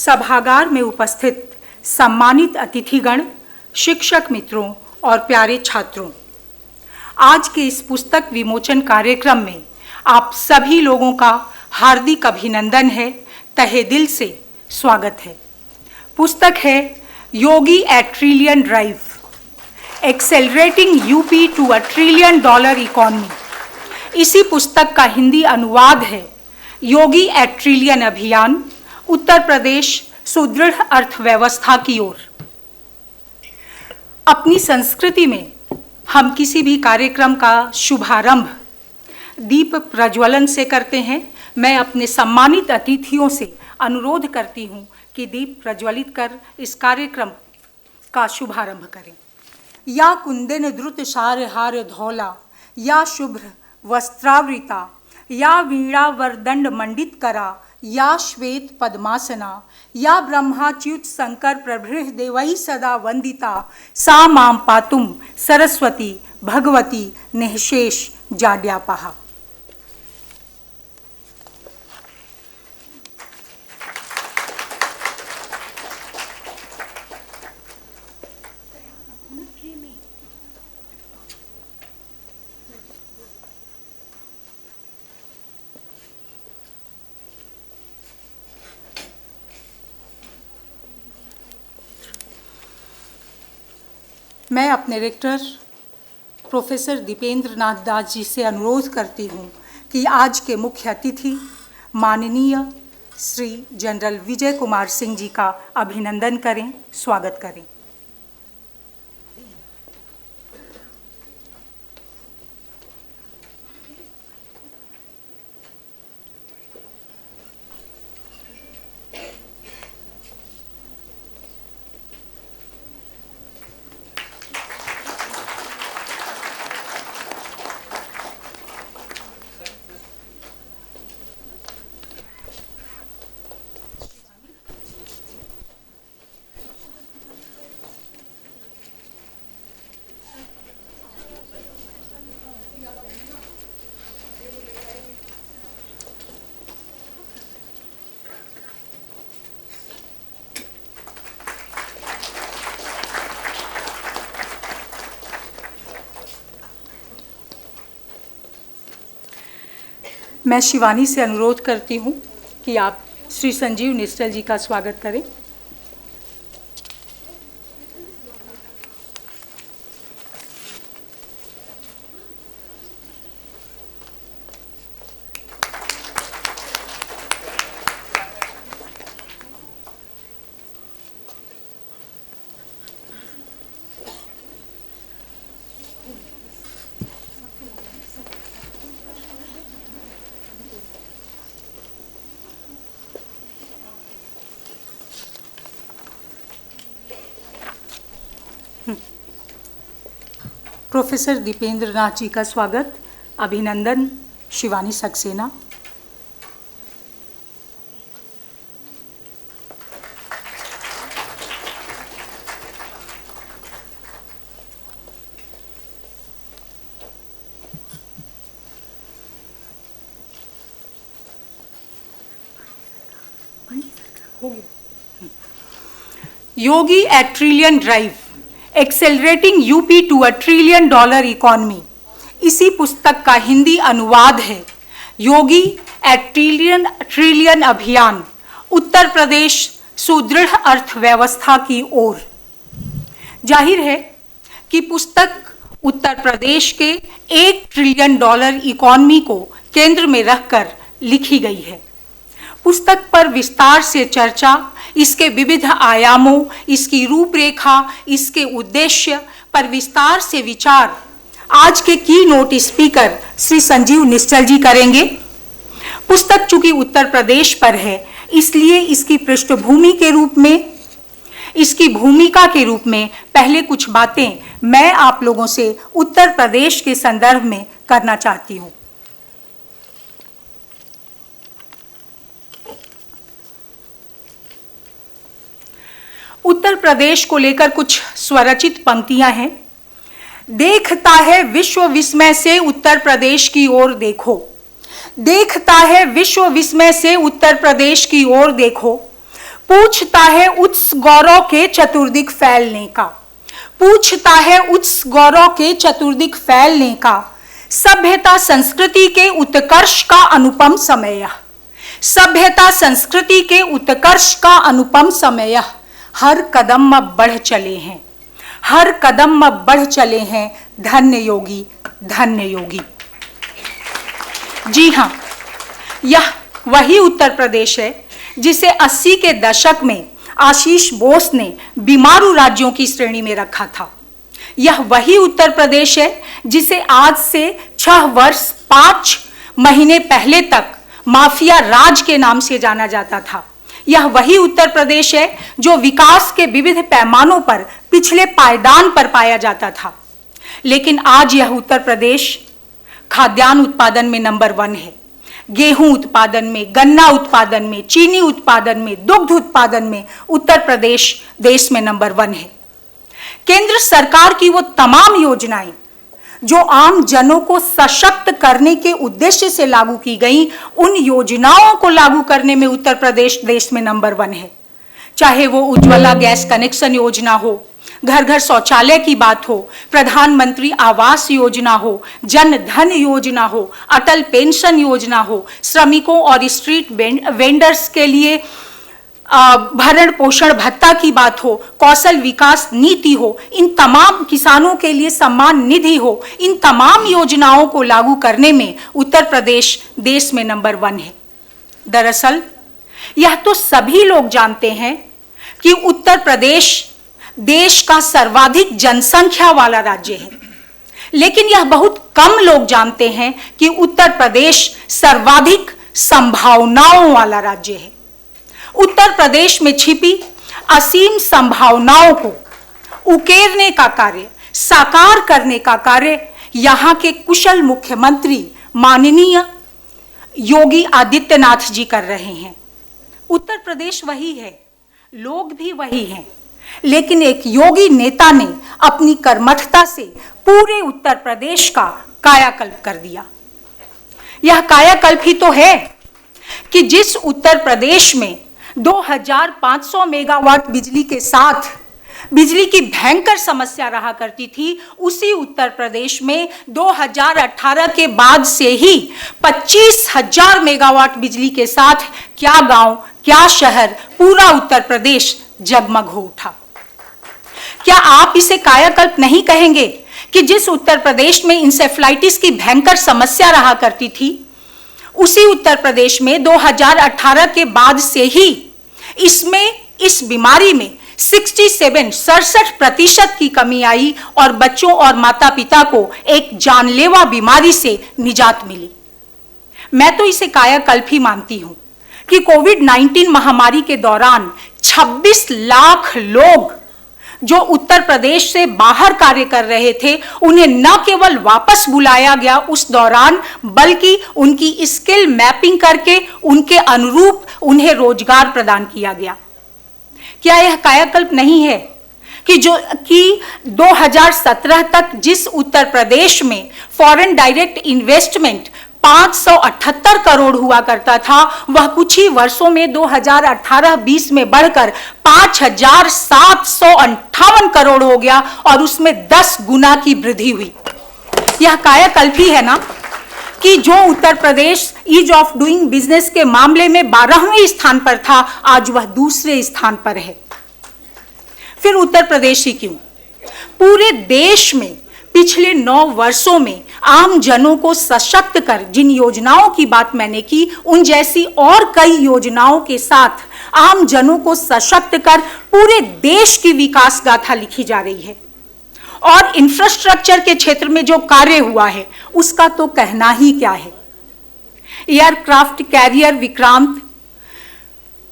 सभागार में उपस्थित सम्मानित अतिथिगण, शिक्षक मित्रों और प्यारे छात्रों, आज के इस पुस्तक विमोचन कार्यक्रम में आप सभी लोगों का हार्दिक अभिनंदन है, तहे दिल से स्वागत है। पुस्तक है Yogi at trillion drive, accelerating UP to a $1 trillion economy. इसी पुस्तक का हिंदी अनुवाद है योगी एट ट्रिलियन अभियान, उत्तर प्रदेश सुदृढ़ अर्थव्यवस्था की ओर। अपनी संस्कृति में हम किसी भी कार्यक्रम का शुभारंभ दीप प्रज्वलन से करते हैं। मैं अपने सम्मानित अतिथियों से अनुरोध करती हूं कि दीप प्रज्वलित कर इस कार्यक्रम का शुभारंभ करें। या कुंदन द्रुत शारहार धौला, या शुभ्र वस्त्रावृता, या वीणा वरदंड मंडित करा, या श्वेत पद्मासना, या ब्रह्माच्युत शंकर प्रभृह देवैः सदा वंदिता, सा मां पातुम सरस्वती भगवती निःशेष जाड्यापहा। मैं अपने रेक्टर प्रोफेसर दीपेंद्र नाथ दास जी से अनुरोध करती हूँ कि आज के मुख्य अतिथि माननीय श्री जनरल विजय कुमार सिंह जी का अभिनंदन करें, स्वागत करें। मैं शिवानी से अनुरोध करती हूँ कि आप श्री संजीव निश्चल जी का स्वागत करें। प्रोफेसर दीपेंद्र नाथ जी का स्वागत, अभिनंदन Shivani Saxena. Yogi at trillion drive, accelerating UP to $1 trillion economy. इसी पुस्तक का हिंदी अनुवाद है योगी एट ट्रिलियन अभियान, उत्तर प्रदेश सुदृढ़ अर्थव्यवस्था की ओर। जाहिर है कि पुस्तक उत्तर प्रदेश के $1 ट्रिलियन इकॉनमी को केंद्र में रखकर लिखी गई है। पुस्तक पर विस्तार से चर्चा, इसके विविध आयामों, इसकी रूपरेखा, इसके उद्देश्य पर विस्तार से विचार आज के की नोट स्पीकर श्री संजीव निश्चल जी करेंगे। पुस्तक चूंकि उत्तर प्रदेश पर है, इसलिए इसकी पृष्ठभूमि के रूप में, इसकी भूमिका के रूप में पहले कुछ बातें मैं आप लोगों से उत्तर प्रदेश के संदर्भ में करना चाहती हूँ। उत्तर प्रदेश को लेकर कुछ स्वरचित पंक्तियां हैं। देखता है विश्व विस्मय से उत्तर प्रदेश की ओर देखो, देखता है विश्व विस्मय से उत्तर प्रदेश की ओर देखो, पूछता है उस गौरव के चतुर्दिक फैलने का, पूछता है उस गौरव के चतुर्दिक फैलने का, सभ्यता संस्कृति के उत्कर्ष का अनुपम समय यह, सभ्यता संस्कृति के उत्कर्ष का अनुपम समय यह, हर कदम अब बढ़ चले हैं, हर कदम अब बढ़ चले हैं, धन्य योगी, धन्य योगी। जी हाँ, यह वही उत्तर प्रदेश है जिसे 80 के दशक में आशीष बोस ने बीमारू राज्यों की श्रेणी में रखा था। यह वही उत्तर प्रदेश है जिसे आज से 6 वर्ष 5 महीने पहले तक माफिया राज के नाम से जाना जाता था। यह वही उत्तर प्रदेश है जो विकास के विविध पैमानों पर पिछले पायदान पर पाया जाता था। लेकिन आज यह उत्तर प्रदेश खाद्यान्न उत्पादन में नंबर 1 है, गेहूं उत्पादन में, गन्ना उत्पादन में, चीनी उत्पादन में, दुग्ध उत्पादन में उत्तर प्रदेश देश में नंबर 1 है। केंद्र सरकार की वो तमाम योजनाएं जो आम जनों को सशक्त करने के उद्देश्य से लागू की गई, उन योजनाओं को लागू करने में उत्तर प्रदेश देश में नंबर 1 है। चाहे वो उज्ज्वला गैस कनेक्शन योजना हो, घर घर शौचालय की बात हो, प्रधानमंत्री आवास योजना हो, जन धन योजना हो, अटल पेंशन योजना हो, श्रमिकों और स्ट्रीट वेंडर्स के लिए भरण पोषण भत्ता की बात हो, कौशल विकास नीति हो, इन तमाम किसानों के लिए सम्मान निधि हो, इन तमाम योजनाओं को लागू करने में उत्तर प्रदेश देश में नंबर 1 है। दरअसल यह तो सभी लोग जानते हैं कि उत्तर प्रदेश देश का सर्वाधिक जनसंख्या वाला राज्य है, लेकिन यह बहुत कम लोग जानते हैं कि उत्तर प्रदेश सर्वाधिक संभावनाओं वाला राज्य है। उत्तर प्रदेश में छिपी असीम संभावनाओं को उकेरने का कार्य, साकार करने का कार्य यहाँ के कुशल मुख्यमंत्री माननीय योगी आदित्यनाथ जी कर रहे हैं। उत्तर प्रदेश वही है, लोग भी वही हैं, लेकिन एक योगी नेता ने अपनी कर्मठता से पूरे उत्तर प्रदेश का कायाकल्प कर दिया। यह कायाकल्प ही तो है कि जिस उत्तर प्रदेश में 2500 मेगावाट बिजली के साथ बिजली की भयंकर समस्या रहा करती थी, उसी उत्तर प्रदेश में 2018 के बाद से ही 25,000 मेगावाट बिजली के साथ क्या गांव, क्या शहर, पूरा उत्तर प्रदेश जगमग हो उठा। क्या आप इसे कायाकल्प नहीं कहेंगे कि जिस उत्तर प्रदेश में इंसेफ्लाइटिस की भयंकर समस्या रहा करती थी, उसी उत्तर प्रदेश में 2018 के बाद से ही इस बीमारी में 67% की कमी आई और बच्चों और माता पिता को एक जानलेवा बीमारी से निजात मिली। मैं तो इसे कायाकल्प ही मानती हूं कि कोविड-19 महामारी के दौरान 26 लाख लोग जो उत्तर प्रदेश से बाहर कार्य कर रहे थे, उन्हें न केवल वापस बुलाया गया उस दौरान, बल्कि उनकी स्किल मैपिंग करके उनके अनुरूप उन्हें रोजगार प्रदान किया गया। क्या यह कायाकल्प नहीं है कि 2017 तक जिस उत्तर प्रदेश में फॉरेन डायरेक्ट इन्वेस्टमेंट 578 करोड़ हुआ करता था, वह कुछ ही वर्षों में 2018-20 में बढ़कर 5,758 करोड़ हो गया और उसमें 10 गुना की वृद्धि हुई। यह कायाकल्प ही है ना कि जो Uttar Pradesh ease of doing business के मामले में 12वें स्थान पर था, आज वह दूसरे स्थान पर है। फिर उत्तर प्रदेश ही क्यों? पूरे देश में पिछले 9 वर्षों में आम जनों को सशक्त कर जिन योजनाओं की बात मैंने की, उन जैसी और कई योजनाओं के साथ आम जनों को सशक्त कर पूरे देश की विकास गाथा लिखी जा रही है। और इंफ्रास्ट्रक्चर के क्षेत्र में जो कार्य हुआ है उसका तो कहना ही क्या है। Aircraft carrier Vikrant,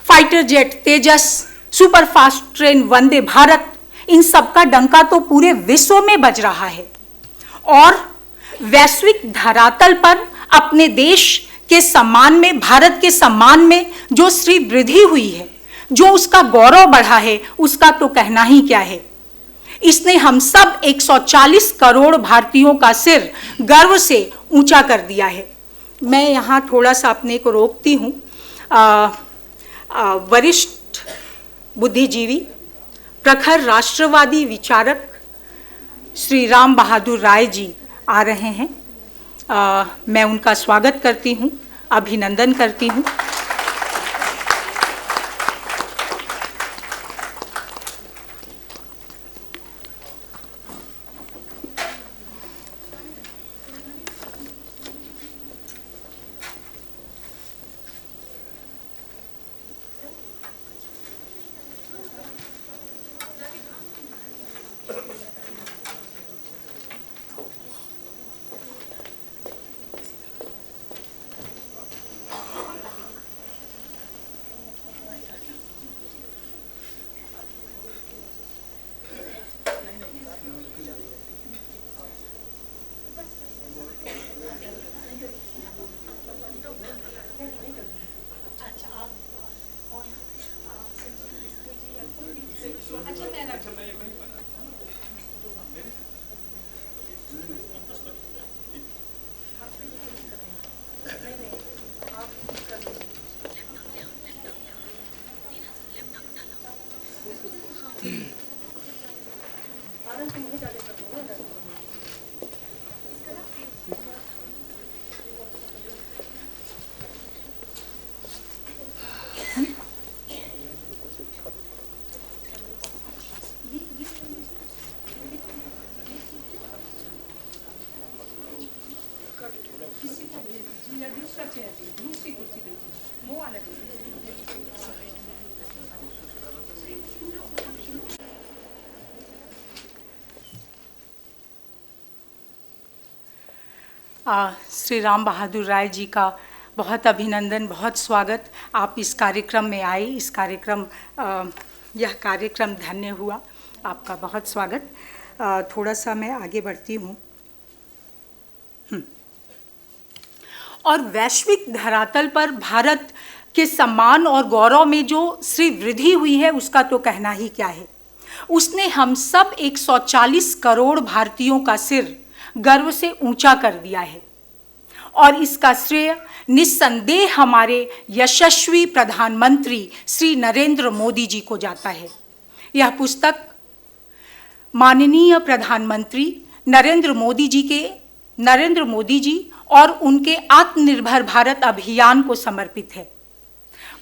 fighter jet Tejas, superfast train Vande Bharat, इन सब का डंका तो पूरे विश्व में बज रहा है और वैश्विक धरातल पर अपने देश के सम्मान में, भारत के सम्मान में जो श्री वृद्धि हुई है, जो उसका गौरव बढ़ा है, उसका तो कहना ही क्या है। इसने हम सब 140 करोड़ भारतीयों का सिर गर्व से ऊंचा कर दिया है। मैं यहाँ थोड़ा सा अपने को रोकती हूँ। वरिष्ठ बुद्धिजीवी, प्रखर राष्ट्रवादी विचारक श्री राम बहादुर राय जी आ रहे हैं। मैं उनका स्वागत करती हूँ, अभिनंदन करती हूँ। श्री राम बहादुर राय जी का बहुत अभिनंदन, बहुत स्वागत। आप इस कार्यक्रम में आए, यह कार्यक्रम धन्य हुआ। आपका बहुत स्वागत। थोड़ा सा मैं आगे बढ़ती हूँ। और वैश्विक धरातल पर भारत के सम्मान और गौरव में जो श्री वृद्धि हुई है, उसका तो कहना ही क्या है। उसने हम सब 140 करोड़ भारतीयों का सिर गर्व से ऊंचा कर दिया है, और इसका श्रेय निस्संदेह हमारे यशस्वी प्रधानमंत्री श्री नरेंद्र मोदी जी को जाता है। यह पुस्तक माननीय प्रधानमंत्री नरेंद्र मोदी जी और उनके आत्मनिर्भर भारत अभियान को समर्पित है।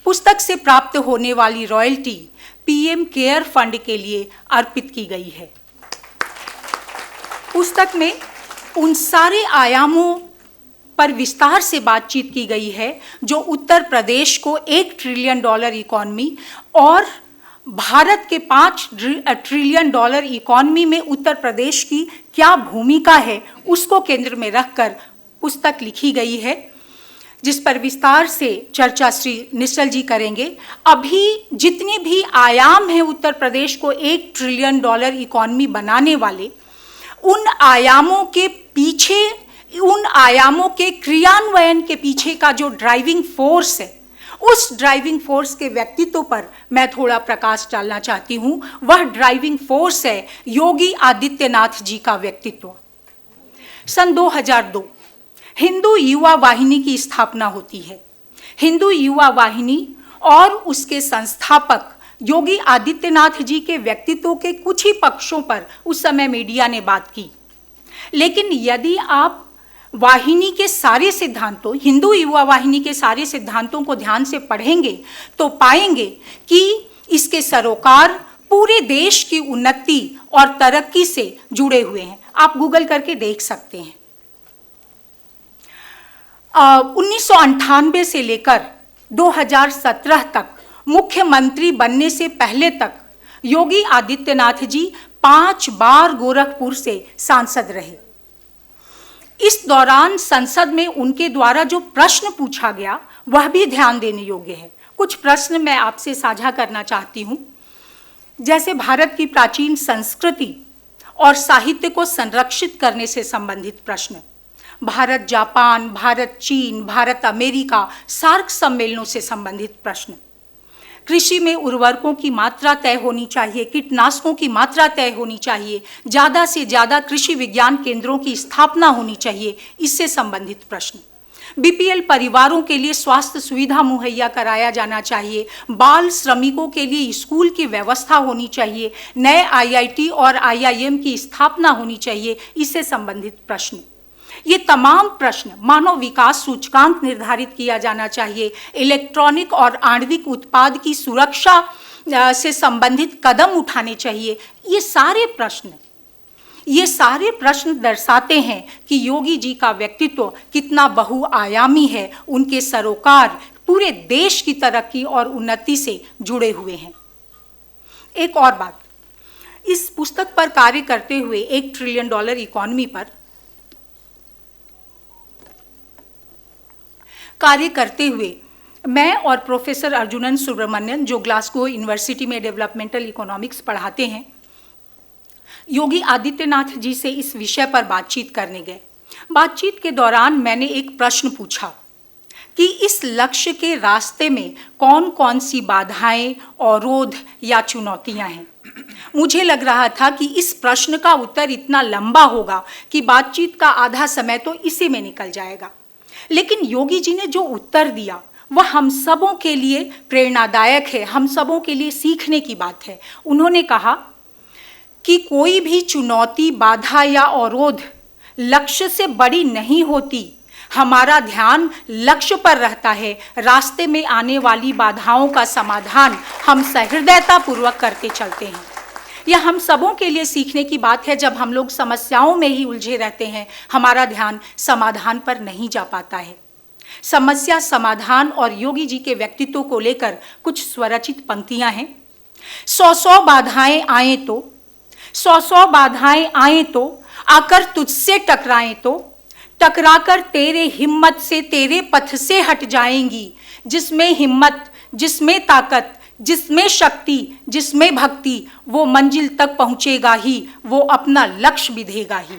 पुस्तक से प्राप्त होने वाली रॉयल्टी पीएम केयर फंड के लिए अर्पित की गई है। पुस्तक में उन सारे आयामों पर विस्तार से बातचीत की गई है जो उत्तर प्रदेश को $1 ट्रिलियन इकॉनमी और भारत के $5 ट्रिलियन इकॉनमी में उत्तर प्रदेश की क्या भूमिका है, उसको केंद्र में रखकर पुस्तक लिखी गई है, जिस पर विस्तार से चर्चा श्री निश्चल जी करेंगे। अभी जितने भी आयाम हैं उत्तर प्रदेश को $1 ट्रिलियन इकॉनमी बनाने वाले, उन आयामों के क्रियान्वयन के पीछे का जो ड्राइविंग फोर्स है, उस ड्राइविंग फोर्स के व्यक्तित्व पर मैं थोड़ा प्रकाश डालना चाहती हूँ। वह ड्राइविंग फोर्स है योगी आदित्यनाथ जी का व्यक्तित्व। सन 2002 हिंदू युवा वाहिनी की स्थापना होती है। हिंदू युवा वाहिनी और उसके संस्थापक योगी आदित्यनाथ जी के व्यक्तित्व के कुछ ही पक्षों पर उस समय मीडिया ने बात की, लेकिन यदि आप वाहिनी के सारे सिद्धांतों, हिंदू युवा वाहिनी के सारे सिद्धांतों को ध्यान से पढ़ेंगे तो पाएंगे कि इसके सरोकार पूरे देश की उन्नति और तरक्की से जुड़े हुए हैं। आप गूगल करके देख सकते हैं। 1998 से लेकर 2017 तक मुख्यमंत्री बनने से पहले तक योगी आदित्यनाथ जी 5 बार गोरखपुर से सांसद रहे। इस दौरान संसद में उनके द्वारा जो प्रश्न पूछा गया वह भी ध्यान देने योग्य है। कुछ प्रश्न मैं आपसे साझा करना चाहती हूँ, जैसे भारत की प्राचीन संस्कृति और साहित्य को संरक्षित करने से संबंधित प्रश्न, भारत जापान, भारत चीन, भारत अमेरिका सार्क सम्मेलनों से संबंधित प्रश्न, कृषि में उर्वरकों की मात्रा तय होनी चाहिए, कीटनाशकों की मात्रा तय होनी चाहिए, ज़्यादा से ज़्यादा कृषि विज्ञान केंद्रों की स्थापना होनी चाहिए, इससे संबंधित प्रश्न। बीपीएल परिवारों के लिए स्वास्थ्य सुविधा मुहैया कराया जाना चाहिए, बाल श्रमिकों के लिए स्कूल की व्यवस्था होनी चाहिए, नए आईआईटी और आईआईएम की स्थापना होनी चाहिए, इससे संबंधित प्रश्न। ये तमाम प्रश्न, मानव विकास सूचकांक निर्धारित किया जाना चाहिए, इलेक्ट्रॉनिक और आणविक उत्पाद की सुरक्षा से संबंधित कदम उठाने चाहिए। ये सारे प्रश्न दर्शाते हैं कि योगी जी का व्यक्तित्व कितना बहुआयामी है, उनके सरोकार पूरे देश की तरक्की और उन्नति से जुड़े हुए हैं। एक और बात, इस पुस्तक पर कार्य करते हुए $1 ट्रिलियन इकॉनमी पर कार्य करते हुए मैं और प्रोफेसर अर्जुनन सुब्रमण्यन, जो ग्लासगो यूनिवर्सिटी में डेवलपमेंटल इकोनॉमिक्स पढ़ाते हैं, योगी आदित्यनाथ जी से इस विषय पर बातचीत करने गए। बातचीत के दौरान मैंने एक प्रश्न पूछा कि इस लक्ष्य के रास्ते में कौन कौन सी बाधाएं, अवरोध या चुनौतियां हैं। मुझे लग रहा था कि इस प्रश्न का उत्तर इतना लंबा होगा कि बातचीत का आधा समय तो इसी में निकल जाएगा, लेकिन योगी जी ने जो उत्तर दिया वह हम सबों के लिए प्रेरणादायक है, हम सबों के लिए सीखने की बात है। उन्होंने कहा कि कोई भी चुनौती, बाधा या अवरोध लक्ष्य से बड़ी नहीं होती। हमारा ध्यान लक्ष्य पर रहता है। रास्ते में आने वाली बाधाओं का समाधान हम सहृदयतापूर्वक करते चलते हैं। यह हम सबों के लिए सीखने की बात है। जब हम लोग समस्याओं में ही उलझे रहते हैं, हमारा ध्यान समाधान पर नहीं जा पाता है। समस्या समाधान और योगी जी के व्यक्तित्व को लेकर कुछ स्वरचित पंक्तियां हैं। 100 बाधाएं आए तो आकर तुझसे टकराएं तो टकराकर तेरे हिम्मत से, तेरे पथ से हट जाएंगी। जिसमें हिम्मत, जिसमें ताकत, जिसमें शक्ति, जिसमें भक्ति, वो मंजिल तक पहुंचेगा ही, वो अपना लक्ष्य विधेगा ही।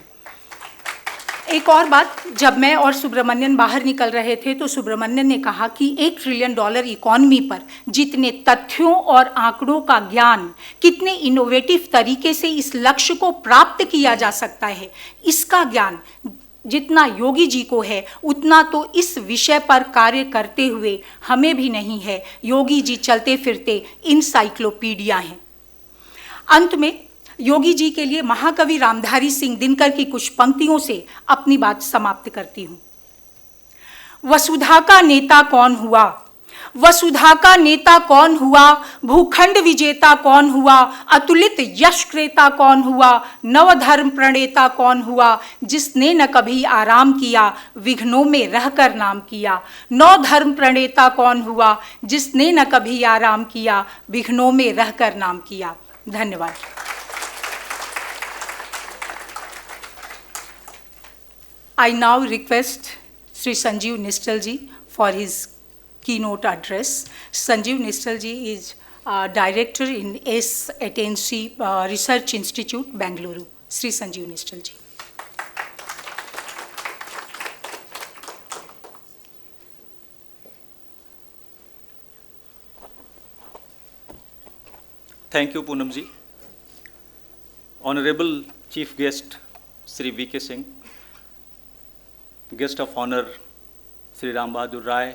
एक और बात, जब मैं और सुब्रमण्यन बाहर निकल रहे थे तो सुब्रमण्यन ने कहा कि $1 ट्रिलियन इकॉनमी पर जितने तथ्यों और आंकड़ों का ज्ञान, कितने इनोवेटिव तरीके से इस लक्ष्य को प्राप्त किया जा सकता है, इसका ज्ञान जितना योगी जी को है उतना तो इस विषय पर कार्य करते हुए हमें भी नहीं है। योगी जी चलते फिरते इंसाइक्लोपीडिया हैं। अंत में योगी जी के लिए महाकवि रामधारी सिंह दिनकर की कुछ पंक्तियों से अपनी बात समाप्त करती हूँ। वसुधा का नेता कौन हुआ, वसुधा का नेता कौन हुआ, भूखंड विजेता कौन हुआ, अतुलित यश क्रेता कौन हुआ, नवधर्म प्रणेता कौन हुआ, जिसने न कभी आराम किया, विघ्नों में रहकर नाम किया। नवधर्म प्रणेता कौन हुआ, जिसने न कभी आराम किया, विघ्नों में रहकर नाम किया। धन्यवाद। I now request Sri Sanjeev Nistal ji for his keynote address. Sanjeev Nistal ji is director in S. Atensi Research Institute, Bangalore. Sri Sanjeev Nistal ji. Thank you, Poonam ji. Honorable Chief Guest, Sri V.K. Singh. Guest of honor, Sri Ram Bahadur Rai,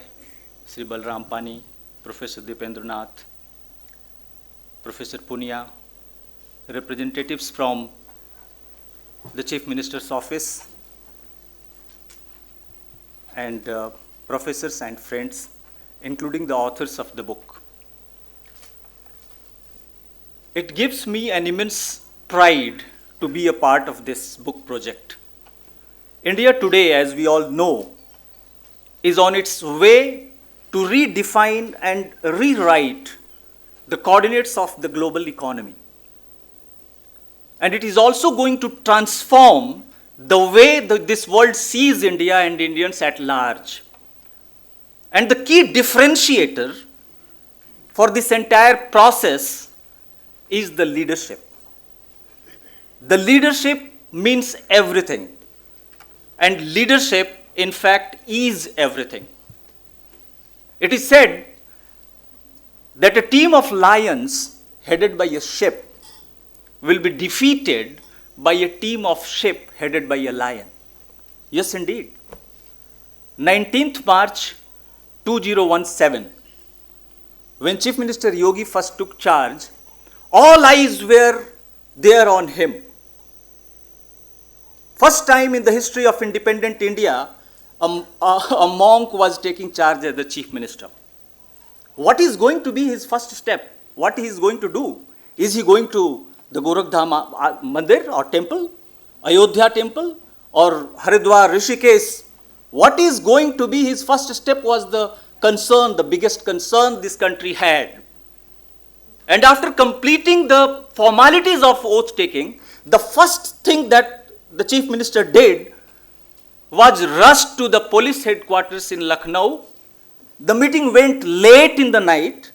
Sri Balram Pani, Professor Dipendra Nath, Professor Punia, representatives from the Chief Minister's office, and professors and friends, including the authors of the book. It gives me an immense pride to be a part of this book project. India today, as we all know, is on its way to redefine and rewrite the coordinates of the global economy. And it is also going to transform the way this world sees India and Indians at large. And the key differentiator for this entire process is the leadership. The leadership means everything. And leadership, in fact, is everything. It is said that a team of lions headed by a ship will be defeated by a team of sheep headed by a lion. Yes, indeed. 19th March 2017, when Chief Minister Yogi first took charge, all eyes were there on him. First time in the history of independent India, a monk was taking charge as the Chief Minister. What is going to be his first step? What he is going to do? Is he going to the Gorakhdham Mandir or temple, Ayodhya temple, or Haridwar, Rishikesh? What is going to be his first step was the concern, the biggest concern this country had. And after completing the formalities of oath taking, the first thing that the Chief Minister did was rush to the police headquarters in Lucknow. The meeting went late in the night,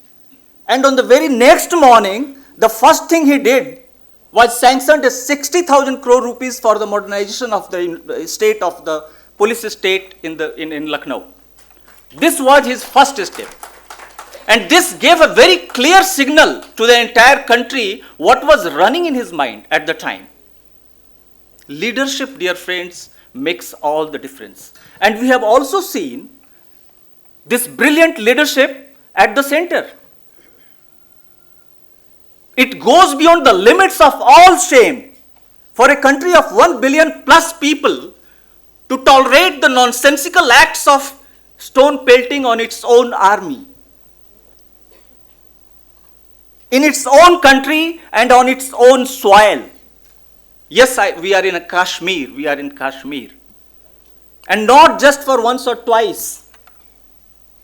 and on the very next morning, the first thing he did was sanctioned a 60,000 crore rupees for the modernization of the state of the police state in Lucknow. This was his first step. And this gave a very clear signal to the entire country what was running in his mind at the time. Leadership, dear friends, makes all the difference. And we have also seen this brilliant leadership at the center. It goes beyond the limits of all shame for a country of 1 billion plus people to tolerate the nonsensical acts of stone pelting on its own army, in its own country and on its own soil. Yes, we are in Kashmir. We are in Kashmir. And not just for once or twice.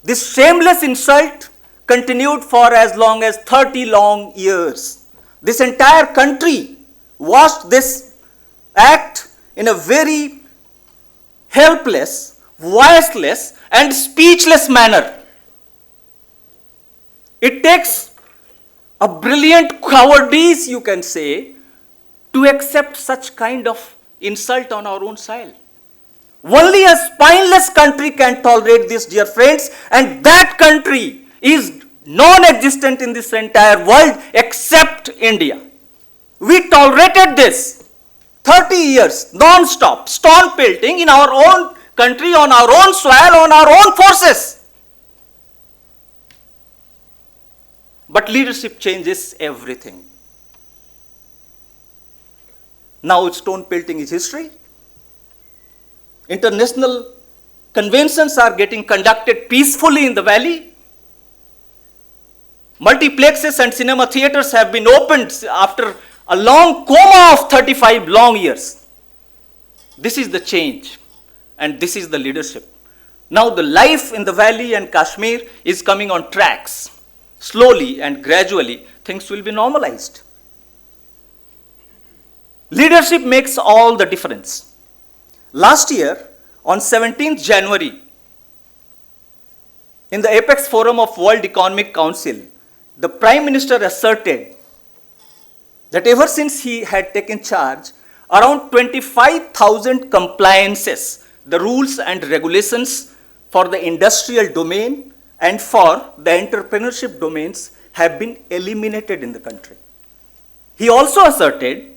This shameless insult continued for as long as 30 long years. This entire country watched this act in a very helpless, voiceless, and speechless manner. It takes a brilliant cowardice, you can say, to accept such kind of insult on our own soil. Only a spineless country can tolerate this, dear friends, and that country is non-existent in this entire world except India. We tolerated this 30 years non-stop, stone pelting in our own country, on our own soil, on our own forces. But leadership changes everything. Now stone pelting is history. International conventions are getting conducted peacefully in the valley. Multiplexes and cinema theaters have been opened after a long coma of 35 long years. This is the change, and this is the leadership. Now the life in the valley and Kashmir is coming on tracks. Slowly and gradually, things will be normalized. Leadership makes all the difference. Last year, on 17th January, in the Apex Forum of World Economic Council, the Prime Minister asserted that ever since he had taken charge, around 25,000 compliances, the rules and regulations for the industrial domain and for the entrepreneurship domains have been eliminated in the country. He also asserted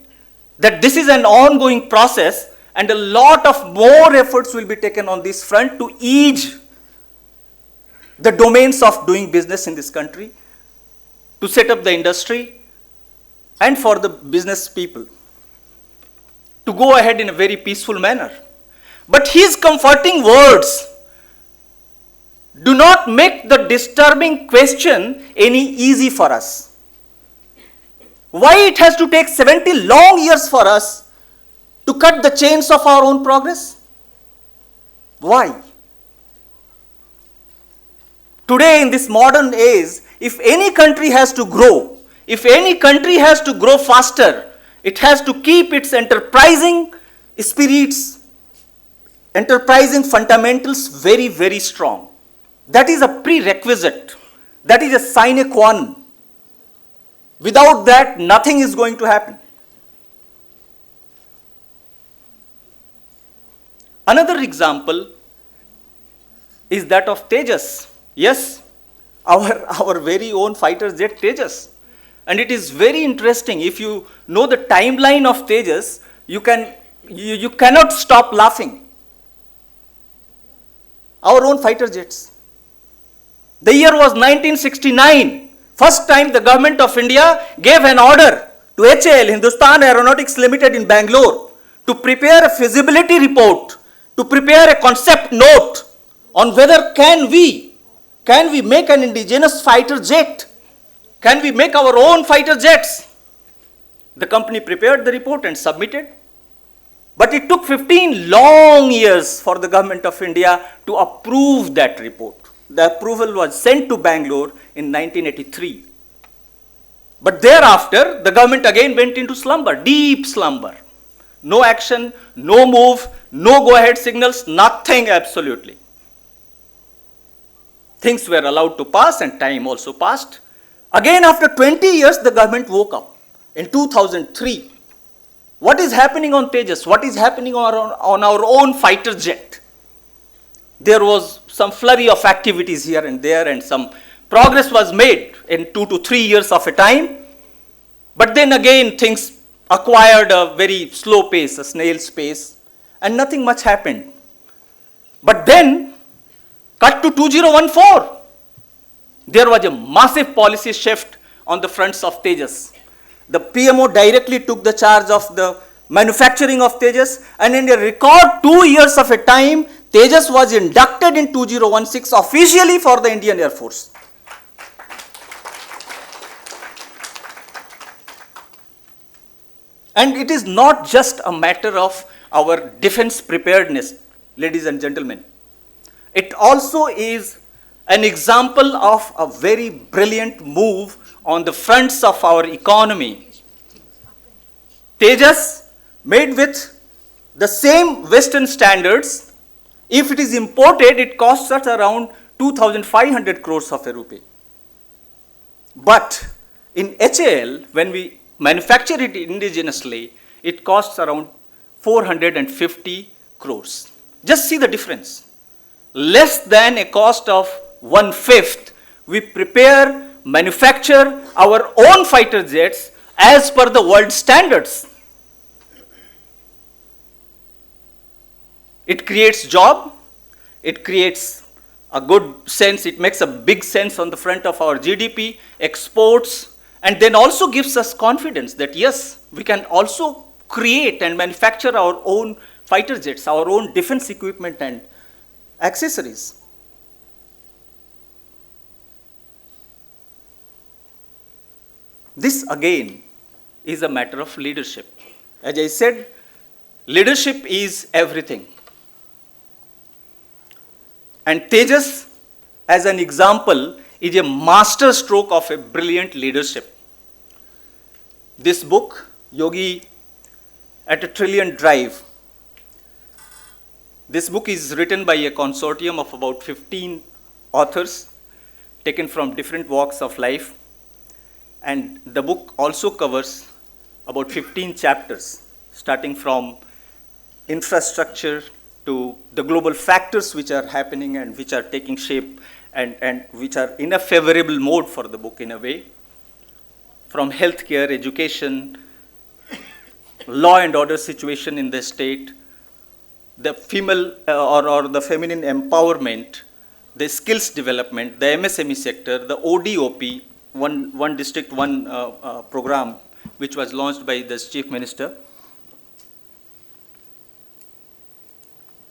that this is an ongoing process and a lot of more efforts will be taken on this front to ease the domains of doing business in this country, to set up the industry and for the business people to go ahead in a very peaceful manner. But his comforting words do not make the disturbing question any easy for us. Why it has to take 70 long years for us to cut the chains of our own progress? Why? Today in this modern age, if any country has to grow, if any country has to grow faster, it has to keep its enterprising spirits, enterprising fundamentals very, very strong. That is a prerequisite. That is a sine qua non. Without that, nothing is going to happen. Another example is that of Tejas. Yes, our very own fighter jet Tejas. And it is very interesting. If you know the timeline of Tejas, you cannot stop laughing. our own fighter jets. The year was 1969. First time the government of India gave an order to HAL, Hindustan Aeronautics Limited in Bangalore, to prepare a feasibility report, to prepare a concept note on whether can we make an indigenous fighter jet? Can we make our own fighter jets? The company prepared the report and submitted. But it took 15 long years for the government of India to approve that report. The approval was sent to Bangalore in 1983. But thereafter, the government again went into slumber, deep slumber. No action, no move, no go-ahead signals, nothing absolutely. Things were allowed to pass and time also passed. Again, after 20 years, the government woke up in 2003. What is happening on Tejas? What is happening on our own fighter jet? There was some flurry of activities here and there, and some progress was made in 2 to 3 years of a time. But then again, things acquired a very slow pace, a snail's pace, and nothing much happened. But then, cut to 2014, there was a massive policy shift on the fronts of Tejas. The PMO directly took the charge of the manufacturing of Tejas, and in a record 2 years of a time, Tejas was inducted in 2016 officially for the Indian Air Force. And it is not just a matter of our defense preparedness, ladies and gentlemen. It also is an example of a very brilliant move on the fronts of our economy. Tejas, made with the same Western standards, if it is imported, it costs us around 2,500 crores of a rupee. But in HAL, when we manufacture it indigenously, it costs around 450 crores. Just see the difference. Less than a cost of 1/5, we prepare, manufacture our own fighter jets as per the world standards. It creates job, it creates a good sense, it makes a big sense on the front of our GDP, exports, and then also gives us confidence that yes, we can also create and manufacture our own fighter jets, our own defense equipment and accessories. This again is a matter of leadership. As I said, leadership is everything. And Tejas, as an example, is a master stroke of a brilliant leadership. This book, Yogi at a Trillion Drive, this book is written by a consortium of about 15 authors taken from different walks of life. And the book also covers about 15 chapters, starting from infrastructure to the global factors which are happening and which are taking shape and which are in a favorable mode for the book in a way, from healthcare, education, law and order situation in the state, the female or the feminine empowerment, the skills development, the MSME sector, the ODOP, one district, one program which was launched by the Chief Minister.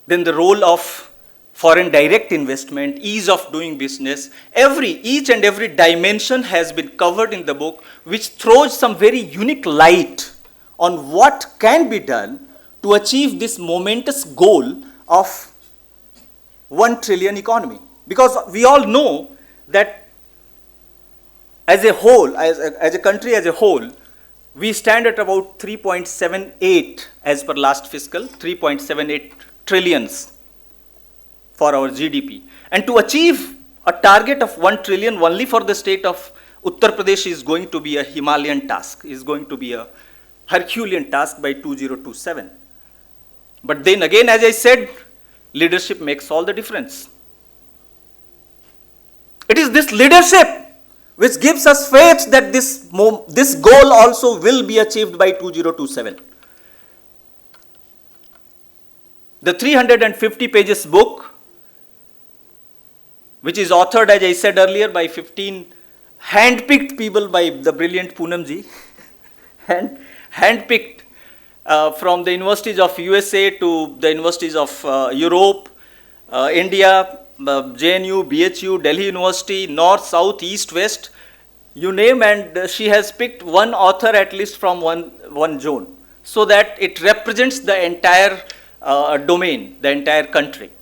Then the role of foreign direct investment, ease of doing business, each and every dimension has been covered in the book, which throws some very unique light on what can be done to achieve this momentous goal of 1 trillion economy. Because we all know that as a whole, as a country as a whole, we stand at about 3.78 as per last fiscal, 3.78 trillions for our GDP. And to achieve a target of 1 trillion only for the state of Uttar Pradesh is going to be a Himalayan task, is going to be a Herculean task by 2027. But then again, as I said, leadership makes all the difference. It is this leadership which gives us faith that this goal also will be achieved by 2027. The 350 pages book which is authored, as I said earlier, by 15 hand-picked people by the brilliant Poonamji, and hand-picked from the universities of USA to the universities of Europe, India, JNU, BHU, Delhi University, North, South, East, West, you name, and she has picked one author at least from one zone, so that it represents the entire domain, the entire country.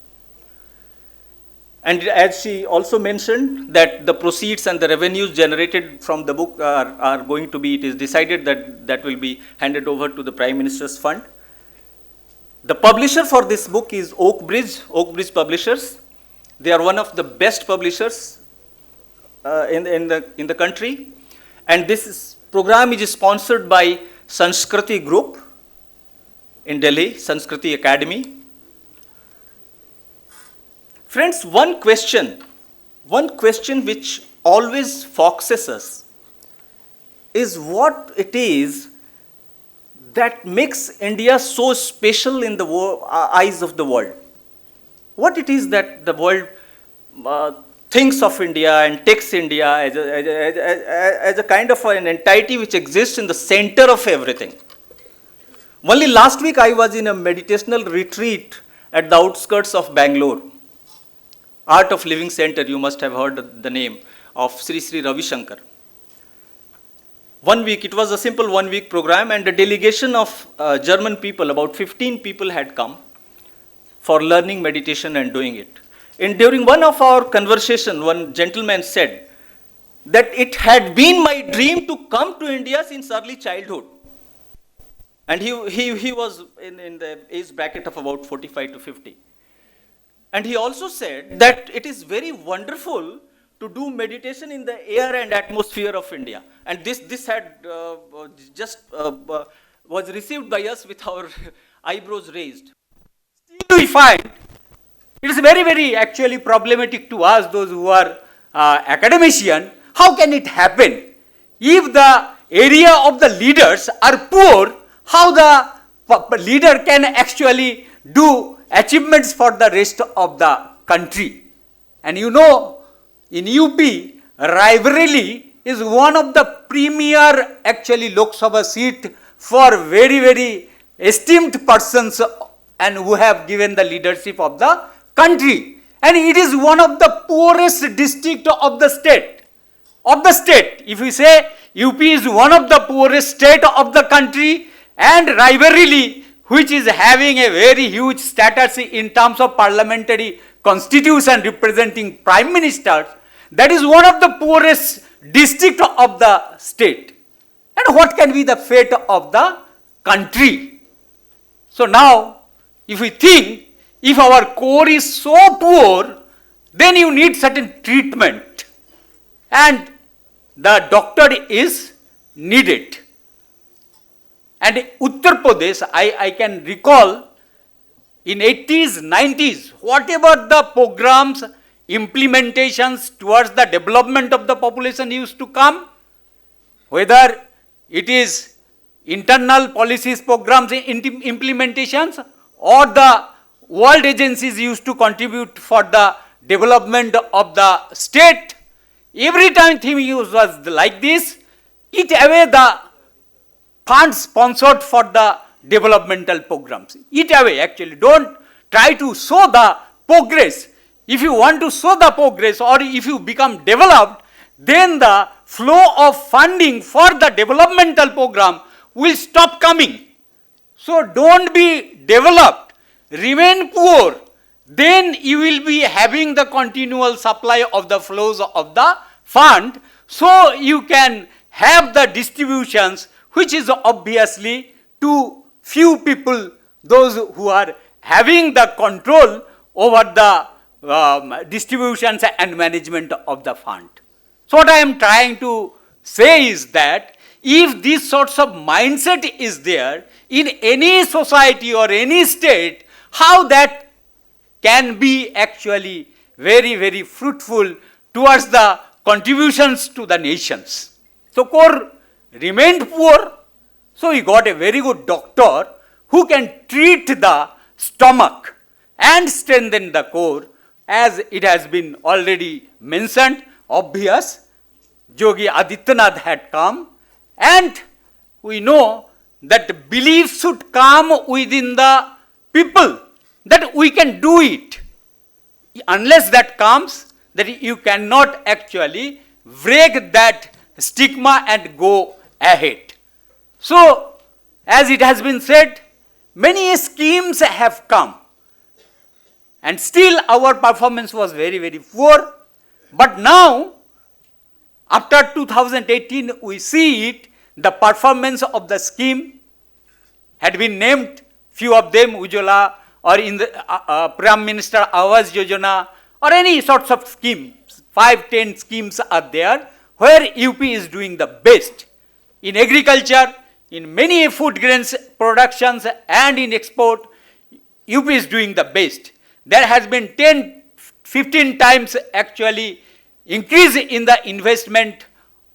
And as she also mentioned, that the proceeds and the revenues generated from the book are going to be, it is decided that will be handed over to the Prime Minister's Fund. The publisher for this book is Oakbridge Publishers. They are one of the best publishers in the country. And this program is sponsored by Sanskriti Group in Delhi, Sanskriti Academy. Friends, one question which always focuses us is what it is that makes India so special in the eyes of the world. What it is that the world thinks of India and takes India as a kind of an entity which exists in the center of everything. Only last week I was in a meditational retreat at the outskirts of Bangalore. Art of Living Center, you must have heard the name of Sri Sri Ravi Shankar. 1 week, it was a simple 1 week program, and a delegation of German people, about 15 people had come for learning meditation and doing it. And during one of our conversation, one gentleman said that it had been my dream to come to India since early childhood. And he was in the age bracket of about 45 to 50. And he also said that it is very wonderful to do meditation in the air and atmosphere of India. And this had was received by us with our eyebrows raised. Still we find it is very, very actually problematic to us, those who are academicians. How can it happen? If the area of the leaders are poor, how the leader can actually do achievements for the rest of the country? And you know, in UP, Raebareli is one of the premier actually Lok Sabha seat for very, very esteemed persons and who have given the leadership of the country. And it is one of the poorest district of the state. If we say UP is one of the poorest state of the country, and Raebareli, which is having a very huge status in terms of parliamentary constitution representing prime ministers, that is one of the poorest district of the state. And what can be the fate of the country? So now, if we think, if our core is so poor, then you need certain treatment. And the doctor is needed. And Uttar Pradesh, I can recall in 80s, 90s, whatever the programs, implementations towards the development of the population used to come, whether it is internal policies, programs, implementations, or the world agencies used to contribute for the development of the state, every time theme was like this, eat away the funds sponsored for the developmental programs. Eat away actually. Don't try to show the progress. If you want to show the progress or if you become developed, then the flow of funding for the developmental program will stop coming. So don't be developed. Remain poor. Then you will be having the continual supply of the flows of the fund. So you can have the distributions which is obviously to few people, those who are having the control over the distributions and management of the fund. So what I am trying to say is that if this sorts of mindset is there in any society or any state, how that can be actually very, very fruitful towards the contributions to the nations. So core remained poor, so he got a very good doctor who can treat the stomach and strengthen the core as it has been already mentioned, obvious, Yogi Adityanath had come, and we know that belief should come within the people that we can do it. Unless that comes, that you cannot actually break that stigma and go ahead. So, as it has been said, many schemes have come, and still our performance was very, very poor. But now, after 2018, we see it, the performance of the scheme had been named, few of them, Ujjwala, or in the Prime Minister Awas Yojana, or any sorts of schemes, 5-10 schemes are there, where UP is doing the best. In agriculture, in many food grains productions and in export, UP is doing the best. There has been 10-15 times actually increase in the investment,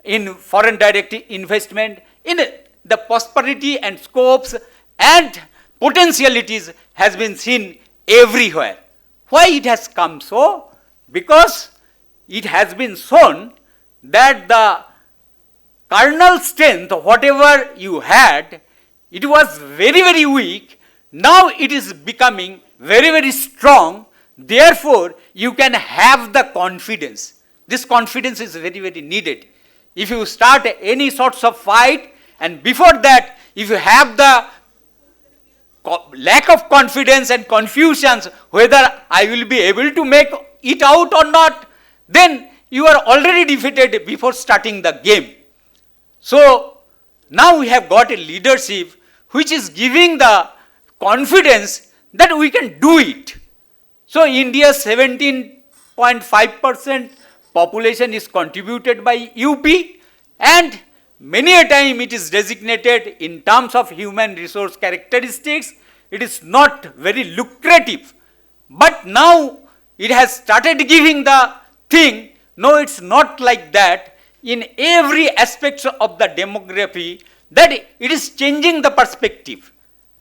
in foreign direct investment, in the prosperity and scopes and potentialities has been seen everywhere. Why it has come so? Because it has been shown that the kernel strength, whatever you had, it was very, very weak. Now it is becoming very, very strong. Therefore, you can have the confidence. This confidence is very, very needed. If you start any sorts of fight, and before that, if you have the lack of confidence and confusions whether I will be able to make it out or not, then you are already defeated before starting the game. So, now we have got a leadership which is giving the confidence that we can do it. So, India's 17.5% population is contributed by UP, and many a time it is designated in terms of human resource characteristics, it is not very lucrative. But now it has started giving the thing, no, it's not like that. In every aspect of the demography, that it is changing the perspective.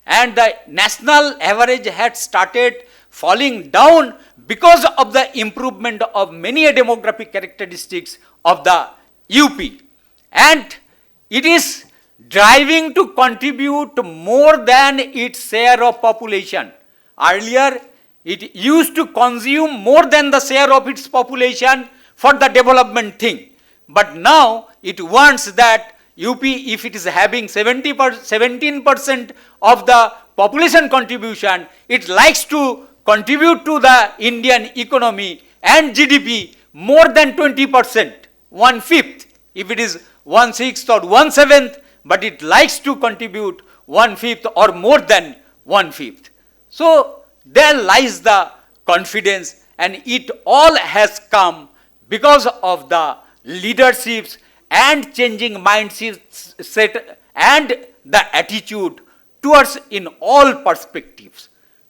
And the national average had started falling down because of the improvement of many demographic characteristics of the UP. And it is driving to contribute more than its share of population. Earlier, it used to consume more than the share of its population for the development thing. But now it wants that UP, if it is having 17% of the population contribution, it likes to contribute to the Indian economy and GDP more than 20%, 1/5. If it is 1/6 or 1/7, but it likes to contribute 1/5 or more than 1/5. So there lies the confidence, and it all has come because of the leaderships and changing mindset and the attitude towards in all perspectives,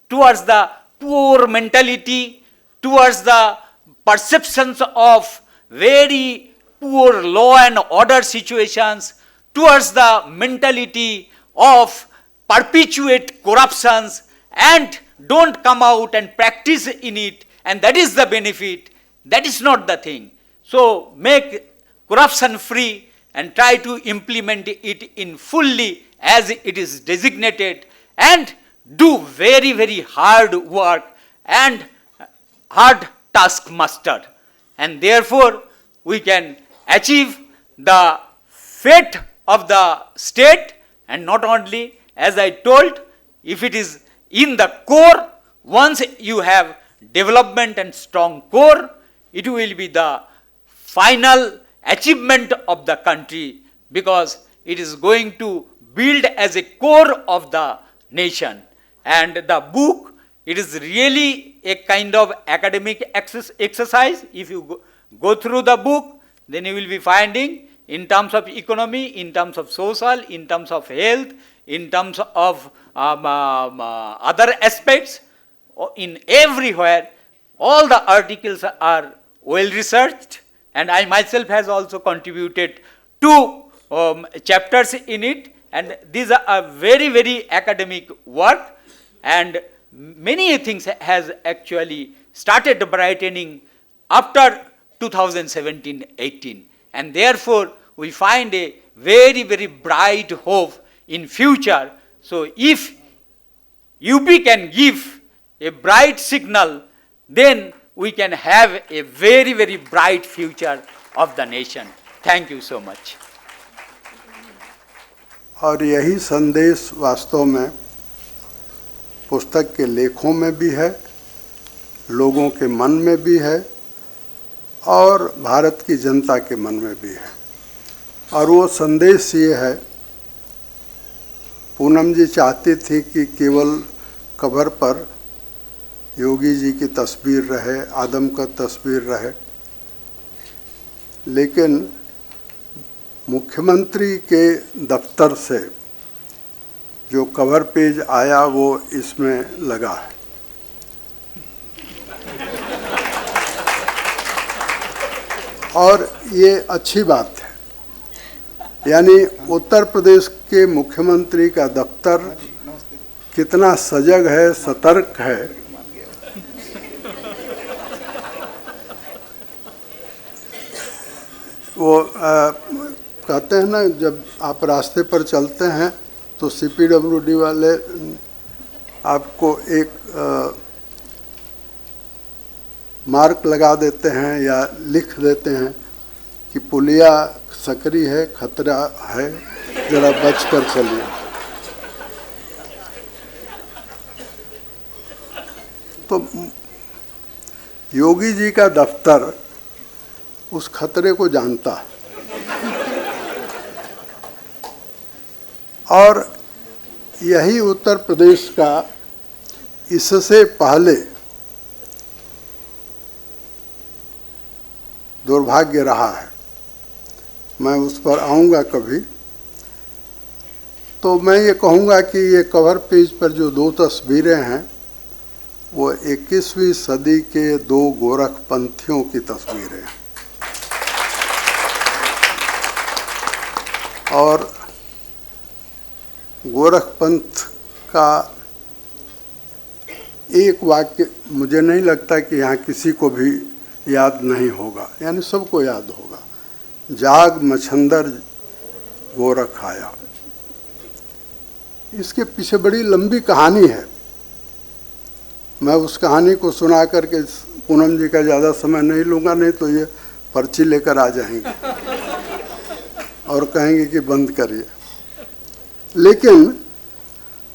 towards the poor mentality, towards the perceptions of very poor law and order situations, towards the mentality of perpetuate corruptions and don't come out and practice in it, and that is the benefit. That is not the thing. So make corruption free and try to implement it in fully as it is designated, and do very, very hard work and hard taskmaster. And therefore, we can achieve the fate of the state, and not only, as I told, if it is in the core, once you have development and strong core, it will be the final achievement of the country, because it is going to build as a core of the nation. And the book, it is really a kind of academic exercise. If you go through the book, then you will be finding in terms of economy, in terms of social, in terms of health, in terms of other aspects, in everywhere, all the articles are well researched, and I myself has also contributed 2 chapters in it, and these are very, very academic work, and many things has actually started brightening after 2017-18, and therefore we find a very, very bright hope in future. So if UP can give a bright signal, then we can have a very, very bright future of the nation. Thank you so much. और यही संदेश वास्तव में पुस्तक के लेखों में भी है, लोगों के मन में भी है और भारत की जनता के मन में भी है। और वो संदेश ये है, पूनम जी चाहती थी कि केवल कवर पर योगी जी की तस्वीर रहे, आदम का तस्वीर रहे, लेकिन मुख्यमंत्री के दफ्तर से जो कवर पेज आया वो इसमें लगा है। और ये अच्छी बात है, यानी उत्तर प्रदेश के मुख्यमंत्री का दफ्तर कितना सजग है, सतर्क है, वो कहते हैं ना, जब आप रास्ते पर चलते हैं तो CPWD वाले आपको एक मार्क लगा देते हैं या लिख देते हैं कि पुलिया सकरी है, खतरा है, जरा बचकर चलिए। तो योगी जी का दफ्तर उस खतरे को जानता है और यही उत्तर प्रदेश का इससे पहले दुर्भाग्य रहा है। मैं उस पर आऊँगा कभी। तो मैं ये कहूँगा कि ये कवर पेज पर जो दो तस्वीरें हैं वो 21वीं सदी के दो गोरखपंथियों की तस्वीरें हैं। और गोरखपंथ का एक वाक्य मुझे नहीं लगता कि यहाँ किसी को भी याद नहीं होगा, यानी सबको याद होगा, जाग मछंदर गोरख आया। इसके पीछे बड़ी लंबी कहानी है। मैं उस कहानी को सुना करके पूनम जी का ज़्यादा समय नहीं लूँगा, नहीं तो ये पर्ची लेकर आ जाएंगे और कहेंगे कि बंद करिए। लेकिन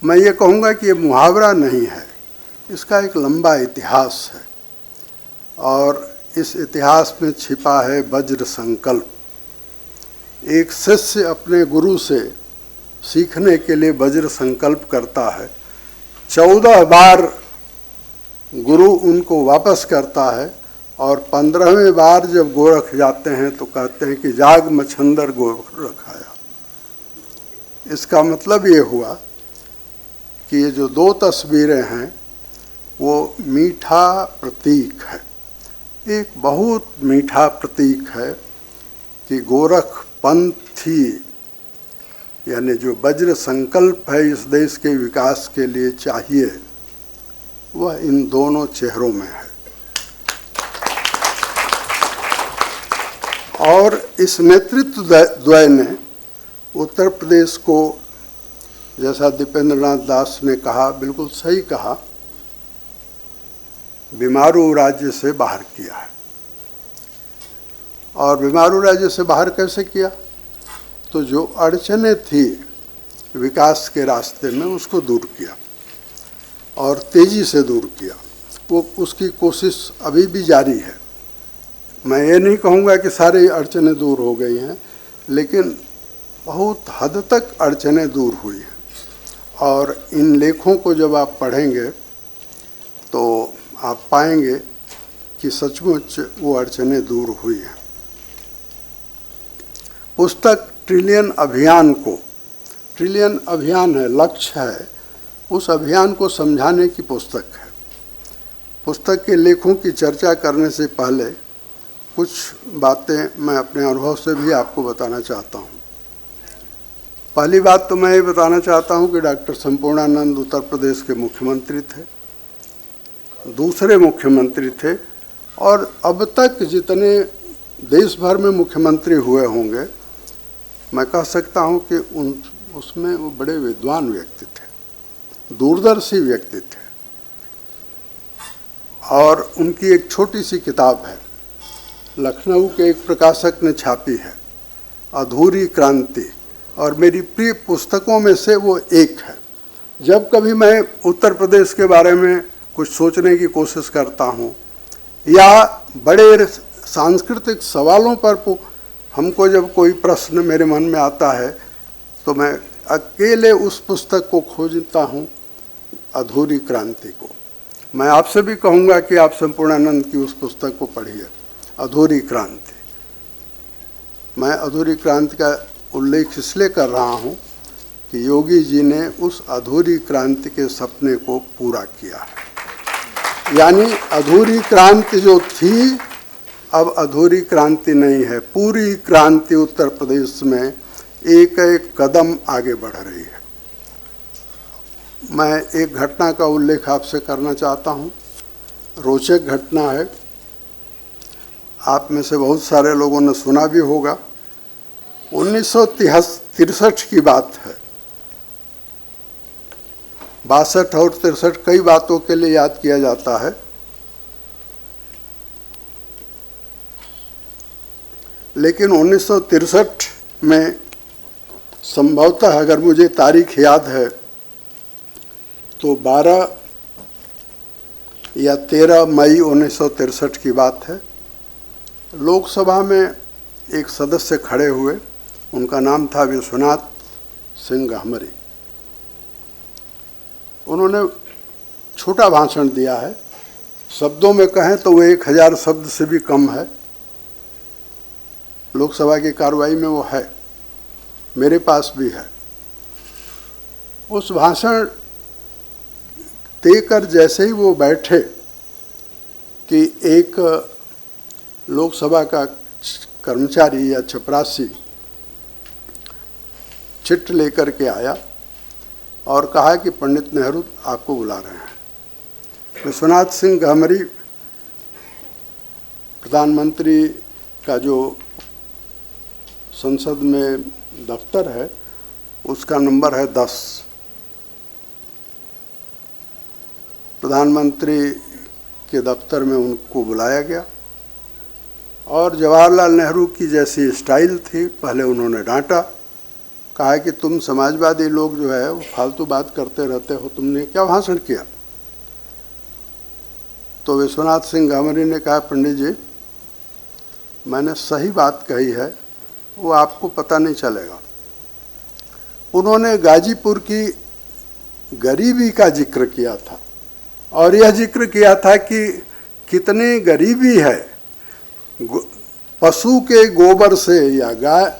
मैं ये कहूँगा कि ये मुहावरा नहीं है, इसका एक लंबा इतिहास है और इस इतिहास में छिपा है वज्र संकल्प। एक शिष्य अपने गुरु से सीखने के लिए वज्र संकल्प करता है, 14 बार गुरु उनको वापस करता है और 15वें बार जब गोरख जाते हैं तो कहते हैं कि जाग मछंदर गोरख आया। इसका मतलब ये हुआ कि ये जो दो तस्वीरें हैं वो मीठा प्रतीक है, एक बहुत मीठा प्रतीक है कि गोरखपंथी यानी जो वज्र संकल्प है इस देश के विकास के लिए चाहिए, वह इन दोनों चेहरों में है। और इस नेतृत्व द्वय ने उत्तर प्रदेश को, जैसा दीपेंद्र नाथ दास ने कहा, बिल्कुल सही कहा, बीमारू राज्य से बाहर किया है। और बीमारू राज्य से बाहर कैसे किया? तो जो अड़चनें थी विकास के रास्ते में उसको दूर किया और तेजी से दूर किया। वो उसकी कोशिश अभी भी जारी है। मैं ये नहीं कहूँगा कि सारी अड़चनें दूर हो गई हैं, लेकिन बहुत हद तक अड़चनें दूर हुई हैं। और इन लेखों को जब आप पढ़ेंगे तो आप पाएंगे कि सचमुच वो अड़चनें दूर हुई हैं। पुस्तक ट्रिलियन अभियान को, ट्रिलियन अभियान है, लक्ष्य है, उस अभियान को समझाने की पुस्तक है। पुस्तक के लेखों की चर्चा करने से पहले कुछ बातें मैं अपने अनुभव से भी आपको बताना चाहता हूँ। पहली बात तो मैं ये बताना चाहता हूँ कि डॉक्टर संपूर्णानंद उत्तर प्रदेश के मुख्यमंत्री थे दूसरे मुख्यमंत्री थे, और अब तक जितने देश भर में मुख्यमंत्री हुए होंगे, मैं कह सकता हूं कि उसमें वो बड़े विद्वान व्यक्ति थे, दूरदर्शी व्यक्ति थे। और उनकी एक छोटी सी किताब है, लखनऊ के एक प्रकाशक ने छापी है, अधूरी क्रांति, और मेरी प्रिय पुस्तकों में से वो एक है। जब कभी मैं उत्तर प्रदेश के बारे में कुछ सोचने की कोशिश करता हूँ या बड़े सांस्कृतिक सवालों पर हमको जब कोई प्रश्न मेरे मन में आता है, तो मैं अकेले उस पुस्तक को खोजता हूँ, अधूरी क्रांति को। मैं आपसे भी कहूँगा कि आप संपूर्णानंद की उस पुस्तक को पढ़िए, अधूरी क्रांति। मैं अधूरी क्रांति का उल्लेख इसलिए कर रहा हूँ कि योगी जी ने उस अधूरी क्रांति के सपने को पूरा किया है। यानी अधूरी क्रांति जो थी, अब अधूरी क्रांति नहीं है, पूरी क्रांति उत्तर प्रदेश में एक एक कदम आगे बढ़ रही है। मैं एक घटना का उल्लेख आपसे करना चाहता हूँ, रोचक घटना है, आप में से बहुत सारे लोगों ने सुना भी होगा। 1963 की बात है। 62 और 63 कई बातों के लिए याद किया जाता है, लेकिन 1963 में संभवतः, अगर मुझे तारीख याद है, तो 12 या 13 मई 1963 की बात है। लोकसभा में एक सदस्य खड़े हुए, उनका नाम था विश्वनाथ सिंह गहमरी। उन्होंने छोटा भाषण दिया है, शब्दों में कहें तो वो 1000 शब्द से भी कम है। लोकसभा की कार्रवाई में वो है, मेरे पास भी है। उस भाषण देकर जैसे ही वो बैठे कि एक लोकसभा का कर्मचारी या चपरासी चिट्ठी लेकर के आया और कहा कि पंडित नेहरू आपको बुला रहे हैं। विश्वनाथ सिंह गहमरी, प्रधानमंत्री का जो संसद में दफ्तर है, उसका नंबर है 10। प्रधानमंत्री के दफ्तर में उनको बुलाया गया और जवाहरलाल नेहरू की जैसी स्टाइल थी, पहले उन्होंने डांटा, कहा कि तुम समाजवादी लोग जो है वो फालतू बात करते रहते हो, तुमने क्या भाषण किया। तो विश्वनाथ सिंह गहमरी ने कहा, पंडित जी मैंने सही बात कही है, वो आपको पता नहीं चलेगा। उन्होंने गाजीपुर की गरीबी का जिक्र किया था और यह जिक्र किया था कि कितनी गरीबी है, पशु के गोबर से या गाय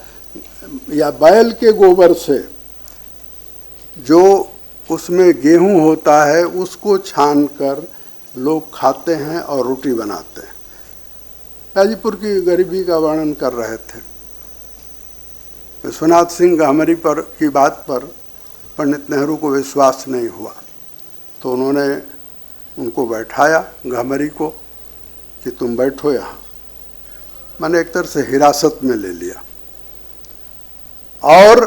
या बैल के गोबर से जो उसमें गेहूं होता है उसको छानकर लोग खाते हैं और रोटी बनाते हैं। गाजीपुर की गरीबी का वर्णन कर रहे थे। विश्वनाथ सिंह गहमरी पर की बात पर पंडित नेहरू को विश्वास नहीं हुआ, तो उन्होंने उनको बैठाया, गहमरी को, कि तुम बैठो यहाँ। मैंने एक तरह से हिरासत में ले लिया और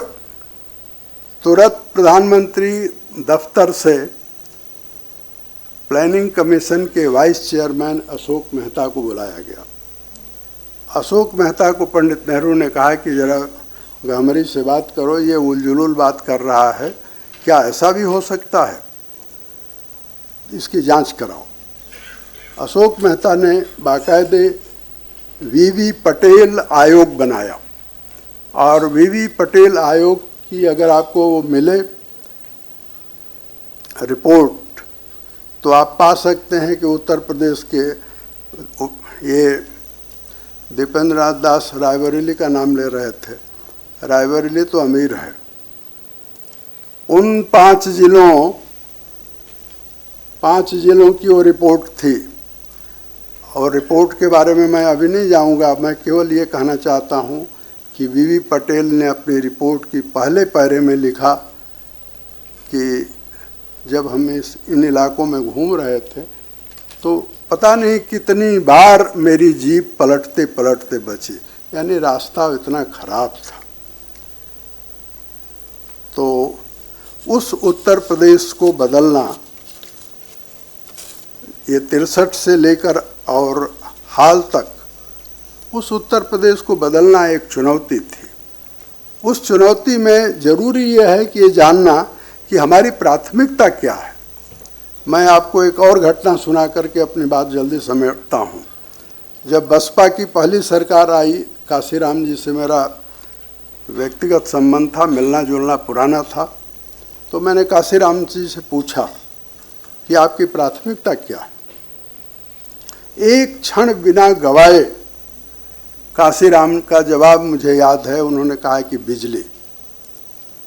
तुरंत प्रधानमंत्री दफ्तर से प्लानिंग कमीशन के वाइस चेयरमैन अशोक मेहता को बुलाया गया। अशोक मेहता को पंडित नेहरू ने कहा कि जरा गहमरी से बात करो, ये उलझुल बात कर रहा है, क्या ऐसा भी हो सकता है, इसकी जांच कराओ। अशोक मेहता ने बाकायदे वीवी पटेल आयोग बनाया और वीवी पटेल आयोग की अगर आपको वो मिले रिपोर्ट, तो आप पा सकते हैं कि उत्तर प्रदेश के ये दीपेंद्र नाथ दास रायबरेली का नाम ले रहे थे, रायबरेली तो अमीर है। उन 5 जिलों की वो रिपोर्ट थी और रिपोर्ट के बारे में मैं अभी नहीं जाऊंगा। मैं केवल ये कहना चाहता हूँ कि वीवी पटेल ने अपनी रिपोर्ट की पहले पैरे में लिखा कि जब हम इन इलाकों में घूम रहे थे तो पता नहीं कितनी बार मेरी जीप पलटते पलटते बची, यानी रास्ता इतना खराब था। तो उस उत्तर प्रदेश को बदलना, ये 63 से लेकर और हाल तक उस उत्तर प्रदेश को बदलना एक चुनौती थी। उस चुनौती में जरूरी यह है कि ये जानना कि हमारी प्राथमिकता क्या है। मैं आपको एक और घटना सुना करके अपनी बात जल्दी समेटता हूँ। जब बसपा की पहली सरकार आई, काशीराम जी से मेरा व्यक्तिगत संबंध था, मिलना जुलना पुराना था। तो मैंने काशीराम जी से पूछा कि आपकी प्राथमिकता क्या है। एक क्षण बिना गवाए काशीराम का जवाब मुझे याद है। उन्होंने कहा कि बिजली।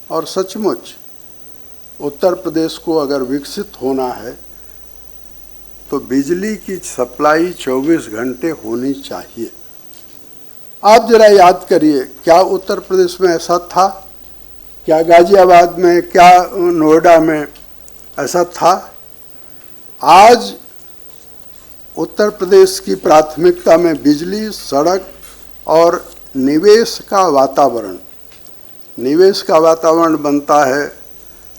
और सचमुच उत्तर प्रदेश को अगर विकसित होना है तो बिजली की सप्लाई 24 घंटे होनी चाहिए। आप जरा याद करिए, क्या उत्तर प्रदेश में ऐसा था? क्या गाजियाबाद में, क्या नोएडा में ऐसा था? आज उत्तर प्रदेश की प्राथमिकता में बिजली, सड़क और निवेश का वातावरण। निवेश का वातावरण बनता है।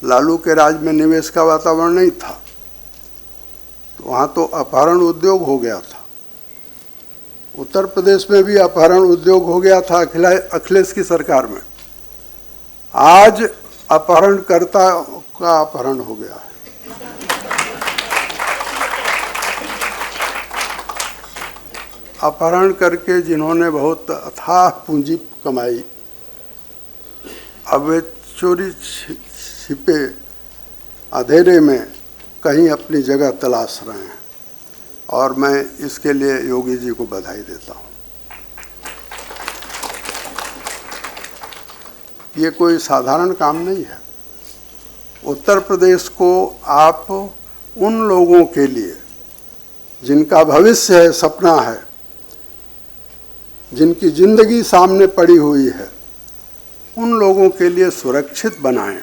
लालू के राज में निवेश का वातावरण नहीं था, तो वहाँ तो अपहरण उद्योग हो गया था। उत्तर प्रदेश में भी अपहरण उद्योग हो गया था अखिलेश की सरकार में। आज अपहरणकर्ता का अपहरण हो गया है। अपहरण करके जिन्होंने बहुत अथाह पूंजी कमाई, अब वे चोरी छिपे अंधेरे में कहीं अपनी जगह तलाश रहे हैं, और मैं इसके लिए योगी जी को बधाई देता हूँ। ये कोई साधारण काम नहीं है। उत्तर प्रदेश को आप उन लोगों के लिए जिनका भविष्य है, सपना है, जिनकी जिंदगी सामने पड़ी हुई है, उन लोगों के लिए सुरक्षित बनाएं।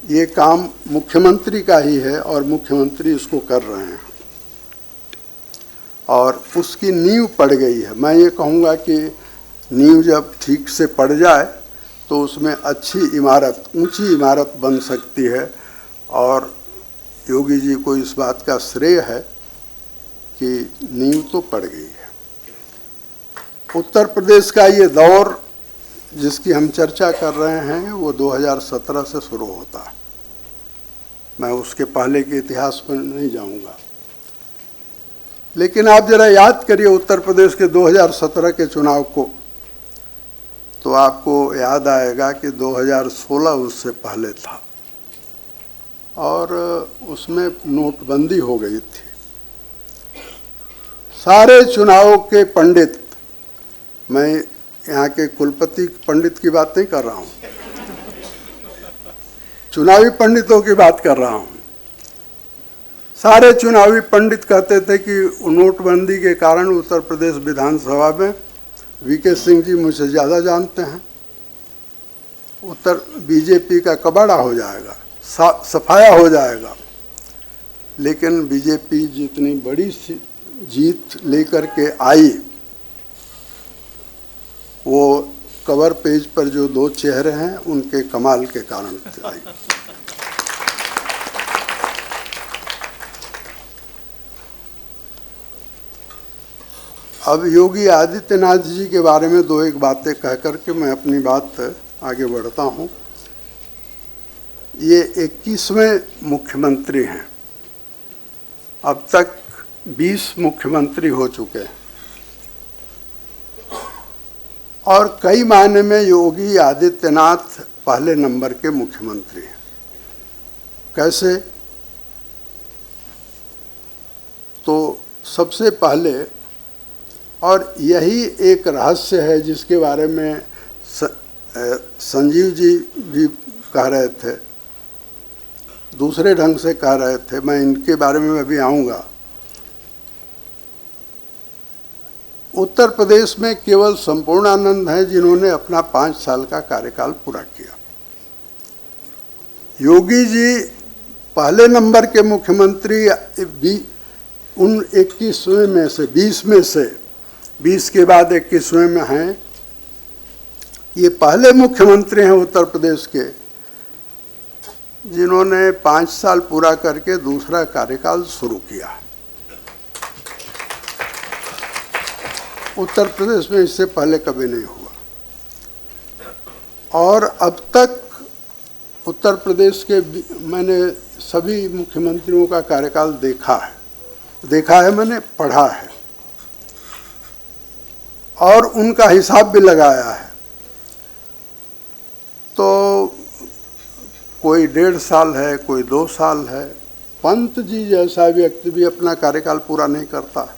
ये काम मुख्यमंत्री का ही है और मुख्यमंत्री इसको कर रहे हैं, और उसकी नींव पड़ गई है। मैं ये कहूँगा कि नींव जब ठीक से पड़ जाए तो उसमें अच्छी इमारत, ऊंची इमारत बन सकती है। और योगी जी को इस बात का श्रेय है कि नींव तो पड़ गई है। उत्तर प्रदेश का ये दौर जिसकी हम चर्चा कर रहे हैं वो 2017 से शुरू होता है। मैं उसके पहले के इतिहास पर नहीं जाऊंगा, लेकिन आप जरा याद करिए उत्तर प्रदेश के 2017 के चुनाव को, तो आपको याद आएगा कि 2016 उससे पहले था, और उसमें नोटबंदी हो गई थी। सारे चुनाव के पंडित, मैं यहाँ के कुलपति पंडित की बात नहीं कर रहा हूँ, चुनावी पंडितों की बात कर रहा हूँ। सारे चुनावी पंडित कहते थे कि नोटबंदी के कारण उत्तर प्रदेश विधानसभा में वीके सिंह जी मुझसे ज़्यादा जानते हैं, उत्तर बीजेपी का कबाड़ा हो जाएगा, सफाया हो जाएगा। लेकिन बीजेपी जितनी बड़ी जीत लेकर के आई, वो कवर पेज पर जो दो चेहरे हैं उनके कमाल के कारण आई। अब योगी आदित्यनाथ जी के बारे में दो एक बातें कह करके मैं अपनी बात आगे बढ़ता हूँ। ये 21वें मुख्यमंत्री हैं। अब तक 20 मुख्यमंत्री हो चुके हैं, और कई मायने में योगी आदित्यनाथ पहले नंबर के मुख्यमंत्री हैं। कैसे? तो सबसे पहले, और यही एक रहस्य है जिसके बारे में संजीव जी भी कह रहे थे, दूसरे ढंग से कह रहे थे, मैं इनके बारे में अभी आऊँगा। उत्तर प्रदेश में केवल संपूर्णानंद हैं जिन्होंने अपना 5 साल का कार्यकाल पूरा किया। योगी जी पहले नंबर के मुख्यमंत्री उन 21वें में से 20 में से 20 के बाद 21वें में हैं, ये पहले मुख्यमंत्री हैं उत्तर प्रदेश के जिन्होंने 5 साल पूरा करके दूसरा कार्यकाल शुरू किया। उत्तर प्रदेश में इससे पहले कभी नहीं हुआ। और अब तक उत्तर प्रदेश के मैंने सभी मुख्यमंत्रियों का कार्यकाल देखा है, मैंने पढ़ा है और उनका हिसाब भी लगाया है। तो कोई 1.5 साल है, कोई 2 साल है। पंत जी जैसा व्यक्ति भी अपना कार्यकाल पूरा नहीं करता,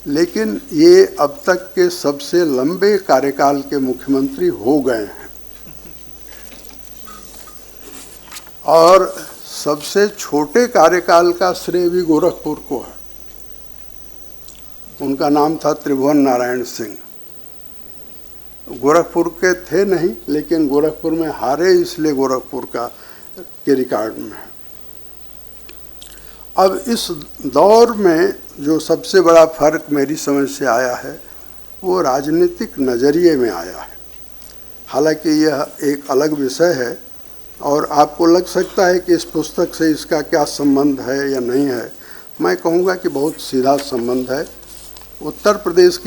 लेकिन ये अब तक के सबसे लंबे कार्यकाल के मुख्यमंत्री हो गए हैं। और सबसे छोटे कार्यकाल का श्रेय भी गोरखपुर को है। उनका नाम था त्रिभुवन नारायण सिंह। गोरखपुर के थे नहीं, लेकिन गोरखपुर में हारे, इसलिए गोरखपुर के रिकॉर्ड में है। अब इस दौर में जो सबसे बड़ा फर्क मेरी समझ से आया है वो राजनीतिक नज़रिए में आया है। हालांकि यह एक अलग विषय है और आपको लग सकता है कि इस पुस्तक से इसका क्या संबंध है या नहीं है। मैं कहूँगा कि बहुत सीधा संबंध है। उत्तर प्रदेश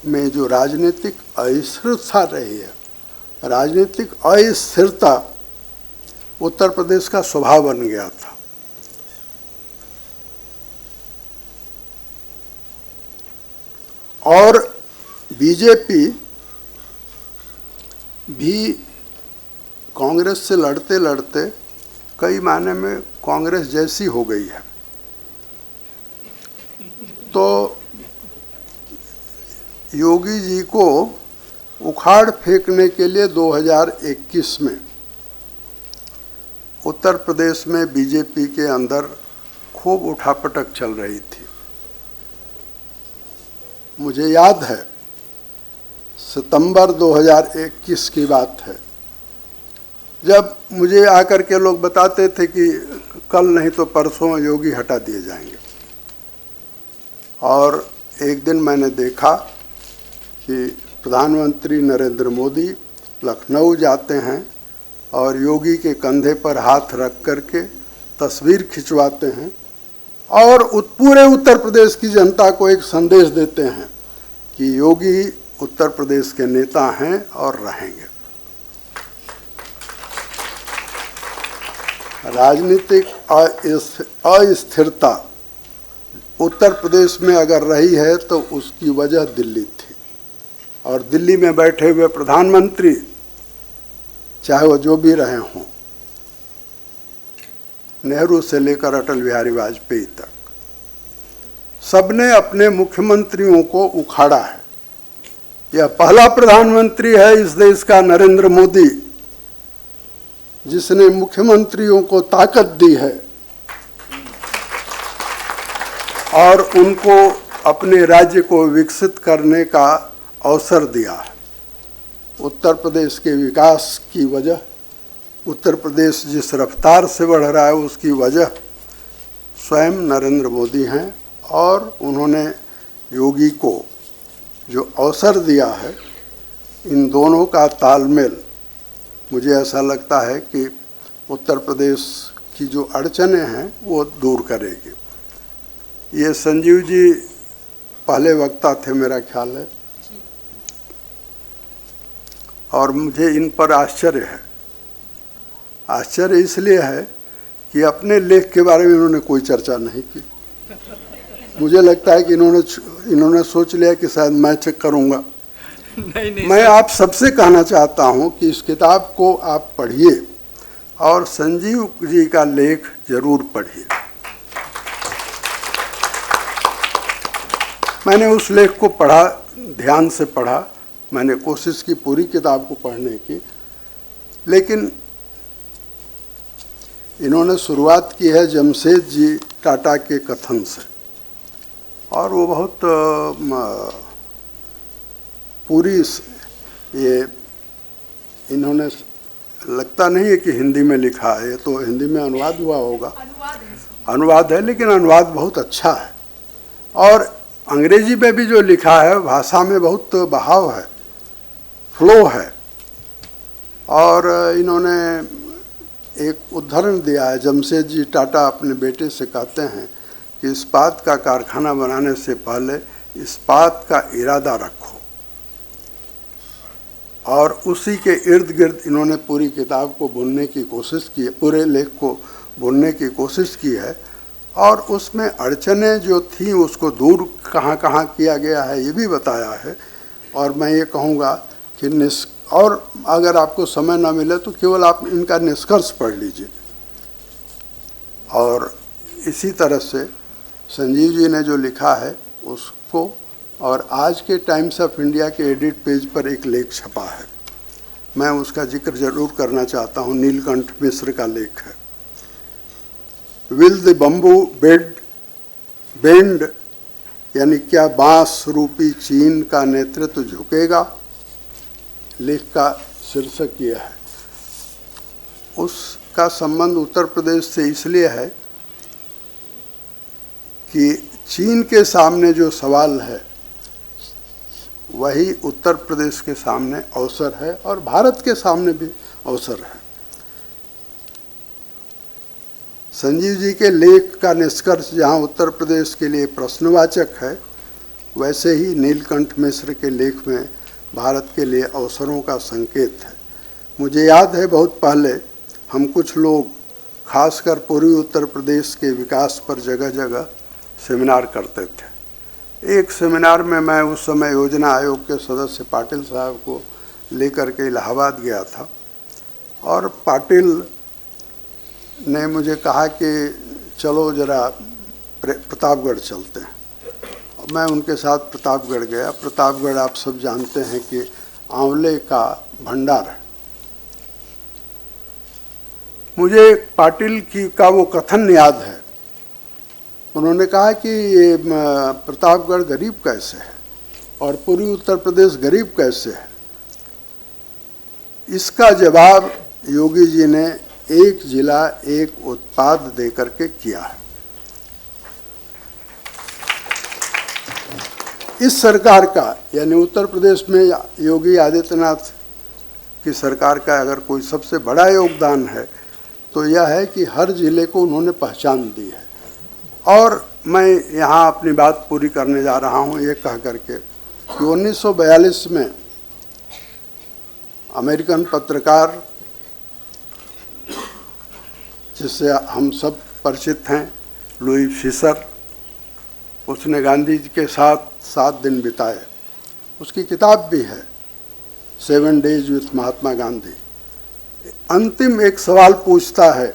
में जो राजनीतिक अस्थिरता रही है, राजनीतिक अस्थिरता उत्तर प्रदेश का स्वभाव बन गया था। और बीजेपी भी कांग्रेस से लड़ते लड़ते कई मायने में कांग्रेस जैसी हो गई है। तो योगी जी को उखाड़ फेंकने के लिए 2021 में उत्तर प्रदेश में बीजेपी के अंदर खूब उठापटक चल रही थी। मुझे याद है, सितंबर 2021 की बात है, जब मुझे आकर के लोग बताते थे कि कल नहीं तो परसों योगी हटा दिए जाएंगे। और एक दिन मैंने देखा कि प्रधानमंत्री नरेंद्र मोदी लखनऊ जाते हैं और योगी के कंधे पर हाथ रख करके तस्वीर खिंचवाते हैं और पूरे उत्तर प्रदेश की जनता को एक संदेश देते हैं कि योगी उत्तर प्रदेश के नेता हैं और रहेंगे। राजनीतिक अस्थिरता उत्तर प्रदेश में अगर रही है तो उसकी वजह दिल्ली थी। और दिल्ली में बैठे हुए प्रधानमंत्री, चाहे वो जो भी रहे हों, नेहरू से लेकर अटल बिहारी वाजपेयी तक, सबने अपने मुख्यमंत्रियों को उखाड़ा है। यह पहला प्रधानमंत्री है इस देश का, नरेंद्र मोदी, जिसने मुख्यमंत्रियों को ताकत दी है और उनको अपने राज्य को विकसित करने का अवसर दिया है। उत्तर प्रदेश के विकास की वजह, उत्तर प्रदेश जिस रफ्तार से बढ़ रहा है उसकी वजह स्वयं नरेंद्र मोदी हैं। और उन्होंने योगी को जो अवसर दिया है, इन दोनों का तालमेल मुझे ऐसा लगता है कि उत्तर प्रदेश की जो अड़चनें हैं वो दूर करेगी। ये संजीव जी पहले वक्ता थे मेरा ख्याल है, और मुझे इन पर आश्चर्य है। आश्चर्य इसलिए है कि अपने लेख के बारे में इन्होंने कोई चर्चा नहीं की। मुझे लगता है कि इन्होंने सोच लिया कि शायद मैं चेक करूंगा। नहीं, मैं आप सबसे कहना चाहता हूं कि इस किताब को आप पढ़िए और संजीव जी का लेख जरूर पढ़िए। मैंने उस लेख को पढ़ा, ध्यान से पढ़ा, मैंने कोशिश की पूरी किताब को पढ़ने की, लेकिन इन्होंने शुरुआत की है जमशेद जी टाटा के कथन से, और वो बहुत पूरी ये इन्होंने, लगता नहीं है कि हिंदी में लिखा है, तो हिंदी में अनुवाद हुआ होगा। अनुवाद है, लेकिन अनुवाद बहुत अच्छा है। और अंग्रेजी में भी जो लिखा है, भाषा में बहुत बहाव है, फ्लो है। और इन्होंने एक उदाहरण दिया है, जमशेदजी टाटा अपने बेटे से कहते हैं कि इस्पात का कारखाना बनाने से पहले इस्पात का इरादा रखो, और उसी के इर्द गिर्द इन्होंने पूरी किताब को बुनने की कोशिश की, पूरे लेख को बुनने की कोशिश की है। और उसमें अड़चनें जो थी उसको दूर कहाँ कहाँ किया गया है ये भी बताया है। और मैं ये कहूँगा कि और अगर आपको समय ना मिले तो केवल आप इनका निष्कर्ष पढ़ लीजिए। और इसी तरह से संजीव जी ने जो लिखा है उसको, और आज के टाइम्स ऑफ इंडिया के एडिट पेज पर एक लेख छपा है, मैं उसका जिक्र जरूर करना चाहता हूँ। नीलकंठ मिश्र का लेख है, विल द बम्बू बेंड, यानी क्या बांस रूपी चीन का नेतृत्व झुकेगा। लेख का शीर्षक यह है। उसका संबंध उत्तर प्रदेश से इसलिए है कि चीन के सामने जो सवाल है वही उत्तर प्रदेश के सामने अवसर है, और भारत के सामने भी अवसर है। संजीव जी के लेख का निष्कर्ष जहाँ उत्तर प्रदेश के लिए प्रश्नवाचक है, वैसे ही नीलकंठ मिश्र के लेख में भारत के लिए अवसरों का संकेत है। मुझे याद है बहुत पहले हम कुछ लोग खासकर पूर्वी उत्तर प्रदेश के विकास पर जगह जगह सेमिनार करते थे। एक सेमिनार में मैं उस समय योजना आयोग के सदस्य पाटिल साहब को लेकर के इलाहाबाद गया था, और पाटिल ने मुझे कहा कि चलो जरा प्रतापगढ़ चलते हैं। मैं उनके साथ प्रतापगढ़ गया। प्रतापगढ़ आप सब जानते हैं कि आंवले का भंडार है। मुझे पाटिल का वो कथन याद है, उन्होंने कहा कि ये प्रतापगढ़ गरीब कैसे है और पूर्वी उत्तर प्रदेश गरीब कैसे है। इसका जवाब योगी जी ने एक जिला एक उत्पाद देकर के किया है। इस सरकार का, यानी उत्तर प्रदेश में योगी आदित्यनाथ की सरकार का अगर कोई सबसे बड़ा योगदान है तो यह है कि हर जिले को उन्होंने पहचान दी है। और मैं यहाँ अपनी बात पूरी करने जा रहा हूँ ये कह करके कि 1942 में अमेरिकन पत्रकार, जिससे हम सब परिचित हैं, लुई फिशर, उसने गांधी जी के साथ 7 दिन बिताए। उसकी किताब भी है 7 डेज विथ महात्मा गांधी। अंतिम एक सवाल पूछता है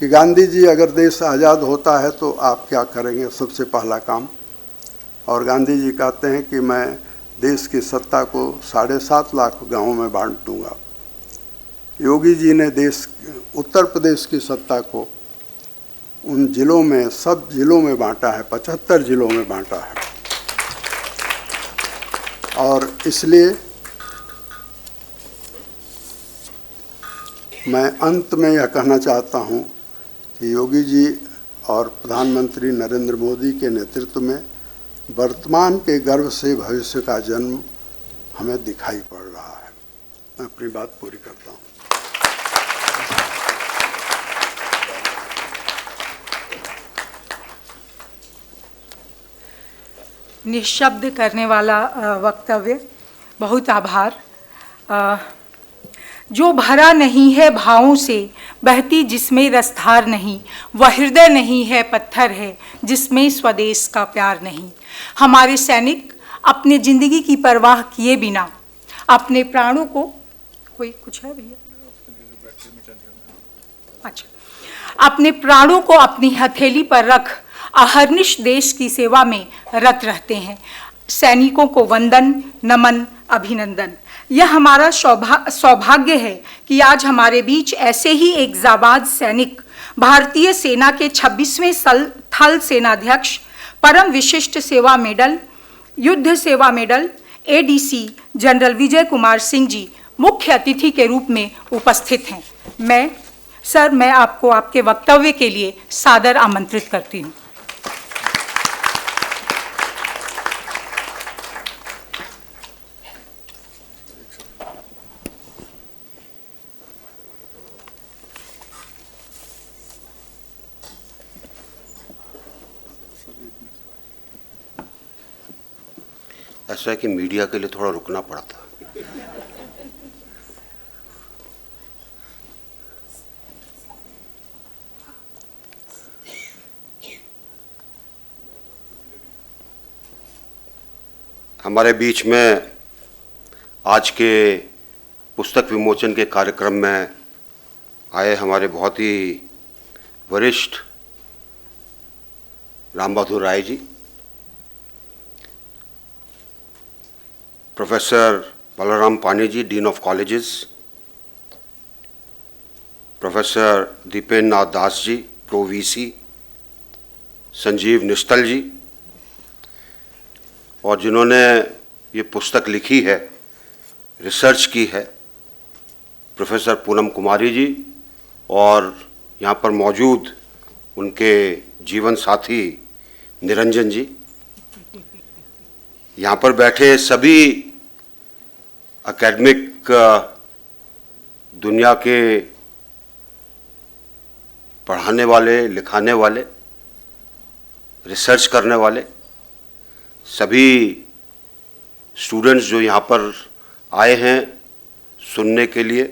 कि गांधी जी अगर देश आज़ाद होता है तो आप क्या करेंगे सबसे पहला काम। और गांधी जी कहते हैं कि मैं देश की सत्ता को 7.5 लाख गाँवों में बांट दूंगा। योगी जी ने उत्तर प्रदेश की सत्ता को उन जिलों में, सब जिलों में बांटा है, 75 जिलों में बांटा है। और इसलिए मैं अंत में यह कहना चाहता हूं कि योगी जी और प्रधानमंत्री नरेंद्र मोदी के नेतृत्व में वर्तमान के गर्व से भविष्य का जन्म हमें दिखाई पड़ रहा है। मैं अपनी बात पूरी करता हूं। निःशब्द करने वाला वक्तव्य, बहुत आभार। जो भरा नहीं है भावों से, बहती जिसमें रसधार नहीं, वह हृदय नहीं है, पत्थर है जिसमें स्वदेश का प्यार नहीं। हमारे सैनिक अपने जिंदगी की परवाह किए बिना अपने प्राणों को, कोई कुछ है भैया? अच्छा, अपने प्राणों को अपनी हथेली पर रख अहर्निश देश की सेवा में रत रहते हैं। सैनिकों को वंदन, नमन, अभिनंदन। यह हमारा सौभाग्य है कि आज हमारे बीच ऐसे ही एक जाबाज सैनिक, भारतीय सेना के 26वें थल सेनाध्यक्ष, परम विशिष्ट सेवा मेडल, युद्ध सेवा medal ADC general Vijay Kumar Singh ji मुख्य अतिथि के रूप में उपस्थित हैं। मैं सर, मैं आपको आपके वक्तव्य के लिए सादर आमंत्रित करती हूँ। ऐसा है कि मीडिया के लिए थोड़ा रुकना पड़ता। हमारे बीच में आज के पुस्तक विमोचन के कार्यक्रम में आए हमारे बहुत ही वरिष्ठ Ram Bahadur Rai ji, professor Balram Pani ji, dean of colleges, professor Dipendra Nath Das ji, pro VC, Sanjeev Nishtal ji, और जिन्होंने ये पुस्तक लिखी है, रिसर्च की है, प्रोफेसर पूनम कुमारी जी, और यहाँ पर मौजूद उनके जीवन साथी निरंजन जी, यहाँ पर बैठे सभी एकेडमिक दुनिया के पढ़ाने वाले, लिखाने वाले, रिसर्च करने वाले, सभी स्टूडेंट्स जो यहाँ पर आए हैं सुनने के लिए,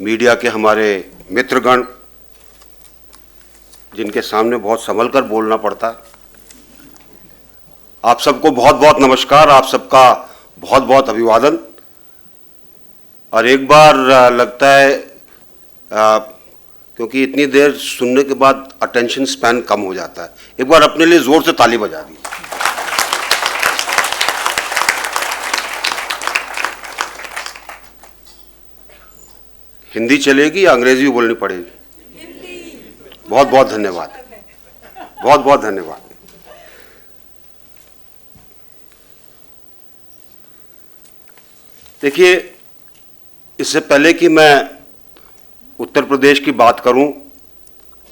मीडिया के हमारे मित्रगण जिनके सामने बहुत संभल कर बोलना पड़ता है, आप सबको बहुत बहुत नमस्कार, आप सबका बहुत बहुत अभिवादन। और एक बार लगता है क्योंकि इतनी देर सुनने के बाद अटेंशन स्पैन कम हो जाता है, एक बार अपने लिए जोर से ताली बजा दी। हिंदी चलेगी या अंग्रेजी बोलनी पड़ेगी? हिंदी। बहुत बहुत धन्यवाद, बहुत बहुत धन्यवाद। देखिए, इससे पहले कि मैं उत्तर प्रदेश की बात करूं,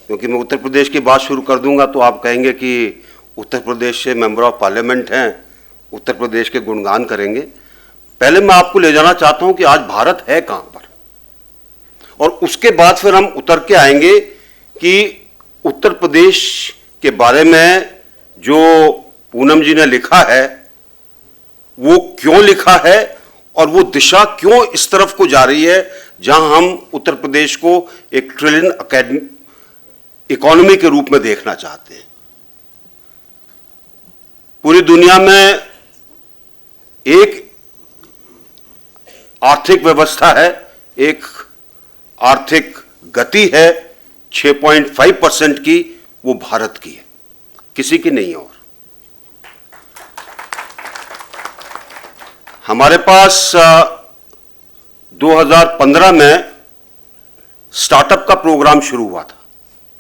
क्योंकि मैं उत्तर प्रदेश की बात शुरू कर दूंगा तो आप कहेंगे कि उत्तर प्रदेश से मेंबर ऑफ पार्लियामेंट हैं, उत्तर प्रदेश के गुणगान करेंगे। पहले मैं आपको ले जाना चाहता हूं कि आज भारत है कहां पर, और उसके बाद फिर हम उतर के आएंगे कि उत्तर प्रदेश के बारे में जो पूनम जी ने लिखा है वो क्यों लिखा है और वो दिशा क्यों इस तरफ को जा रही है जहां हम उत्तर प्रदेश को एक ट्रिलियन इकोनॉमी के रूप में देखना चाहते हैं। पूरी दुनिया में एक आर्थिक व्यवस्था है, एक आर्थिक गति है 6.5% की, वो भारत की है, किसी की नहीं है। और हमारे पास 2015 में स्टार्टअप का प्रोग्राम शुरू हुआ था,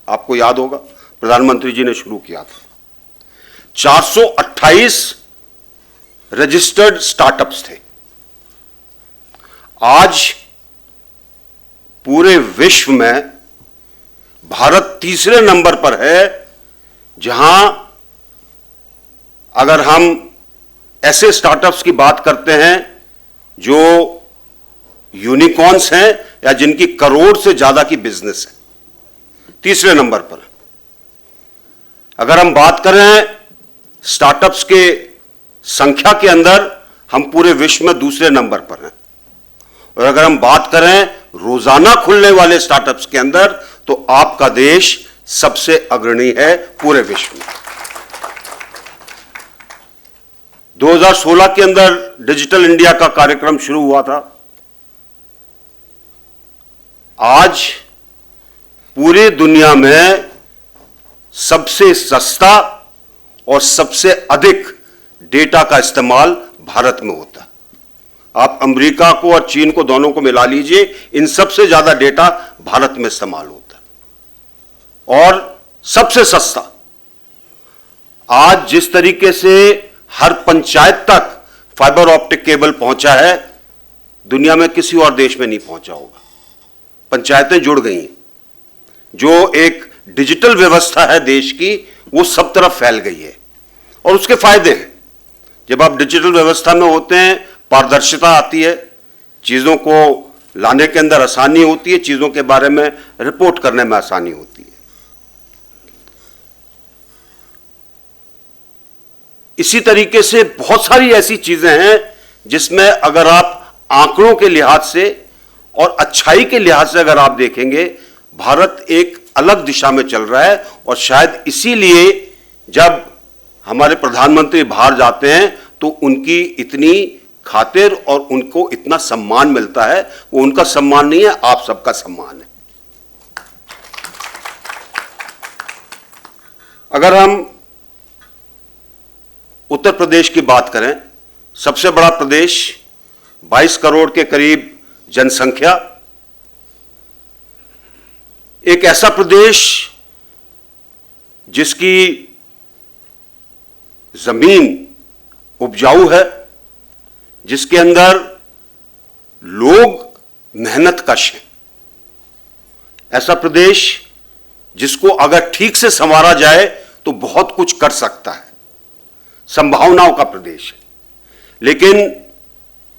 आपको याद होगा, प्रधानमंत्री जी ने शुरू किया था। 428 रजिस्टर्ड स्टार्टअप्स थे। आज पूरे विश्व में भारत तीसरे नंबर पर है, जहां अगर हम ऐसे स्टार्टअप्स की बात करते हैं जो यूनिकॉर्न्स हैं या जिनकी करोड़ से ज्यादा की बिजनेस है, तीसरे नंबर पर। अगर हम बात करें स्टार्टअप्स के संख्या के अंदर, हम पूरे विश्व में दूसरे नंबर पर हैं। और अगर हम बात करें रोजाना खुलने वाले स्टार्टअप्स के अंदर, तो आपका देश सबसे अग्रणी है पूरे विश्व में। 2016 के अंदर डिजिटल इंडिया का कार्यक्रम शुरू हुआ था। आज पूरी दुनिया में सबसे सस्ता और सबसे अधिक डेटा का इस्तेमाल भारत में होता है। आप अमेरिका को और चीन को, दोनों को मिला लीजिए, इन सबसे ज्यादा डेटा भारत में इस्तेमाल होता है। और सबसे सस्ता, आज जिस तरीके से हर पंचायत तक फाइबर ऑप्टिक केबल पहुंचा है, दुनिया में किसी और देश में नहीं पहुंचा होगा। पंचायतें जुड़ गई हैं, जो एक डिजिटल व्यवस्था है देश की, वो सब तरफ फैल गई है और उसके फायदे हैं। जब आप डिजिटल व्यवस्था में होते हैं, पारदर्शिता आती है, चीज़ों को लाने के अंदर आसानी होती है, चीज़ों के बारे में रिपोर्ट करने में आसानी होती है। इसी तरीके से बहुत सारी ऐसी चीज़ें हैं जिसमें अगर आप आंकड़ों के लिहाज से और अच्छाई के लिहाज से अगर आप देखेंगे, भारत एक अलग दिशा में चल रहा है। और शायद इसीलिए जब हमारे प्रधानमंत्री बाहर जाते हैं तो उनकी इतनी खातिर और उनको इतना सम्मान मिलता है। वो उनका सम्मान नहीं है, आप सबका सम्मान है। अगर हम उत्तर प्रदेश की बात करें, सबसे बड़ा प्रदेश, 22 करोड़ के करीब जनसंख्या, एक ऐसा प्रदेश जिसकी जमीन उपजाऊ है, जिसके अंदर लोग मेहनतकश हैं, ऐसा प्रदेश जिसको अगर ठीक से संवारा जाए तो बहुत कुछ कर सकता है, संभावनाओं का प्रदेश है। लेकिन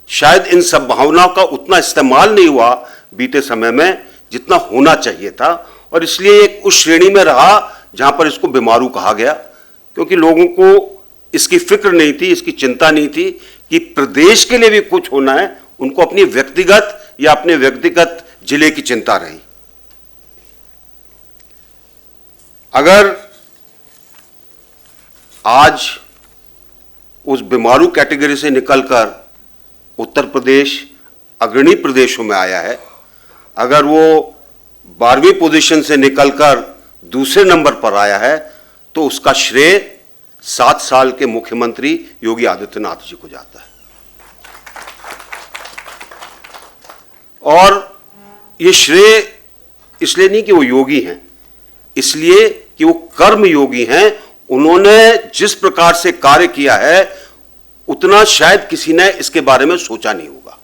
शायद इन संभावनाओं का उतना इस्तेमाल नहीं हुआ बीते समय में जितना होना चाहिए था, और इसलिए एक उस श्रेणी में रहा जहां पर इसको बीमारू कहा गया, क्योंकि लोगों को इसकी फिक्र नहीं थी, इसकी चिंता नहीं थी कि प्रदेश के लिए भी कुछ होना है। उनको अपनी व्यक्तिगत या अपने व्यक्तिगत जिले की चिंता रही। अगर आज उस बीमारू कैटेगरी से निकलकर उत्तर प्रदेश अग्रणी प्रदेशों में आया है, अगर वो 12वीं पोजीशन से निकलकर दूसरे नंबर पर आया है, तो उसका श्रेय 7 साल के मुख्यमंत्री योगी आदित्यनाथ जी को जाता है। और ये श्रेय इसलिए नहीं कि वो योगी हैं, इसलिए कि वो कर्म योगी हैं। उन्होंने जिस प्रकार से कार्य किया है, उतना शायद किसी ने इसके बारे में सोचा नहीं होगा।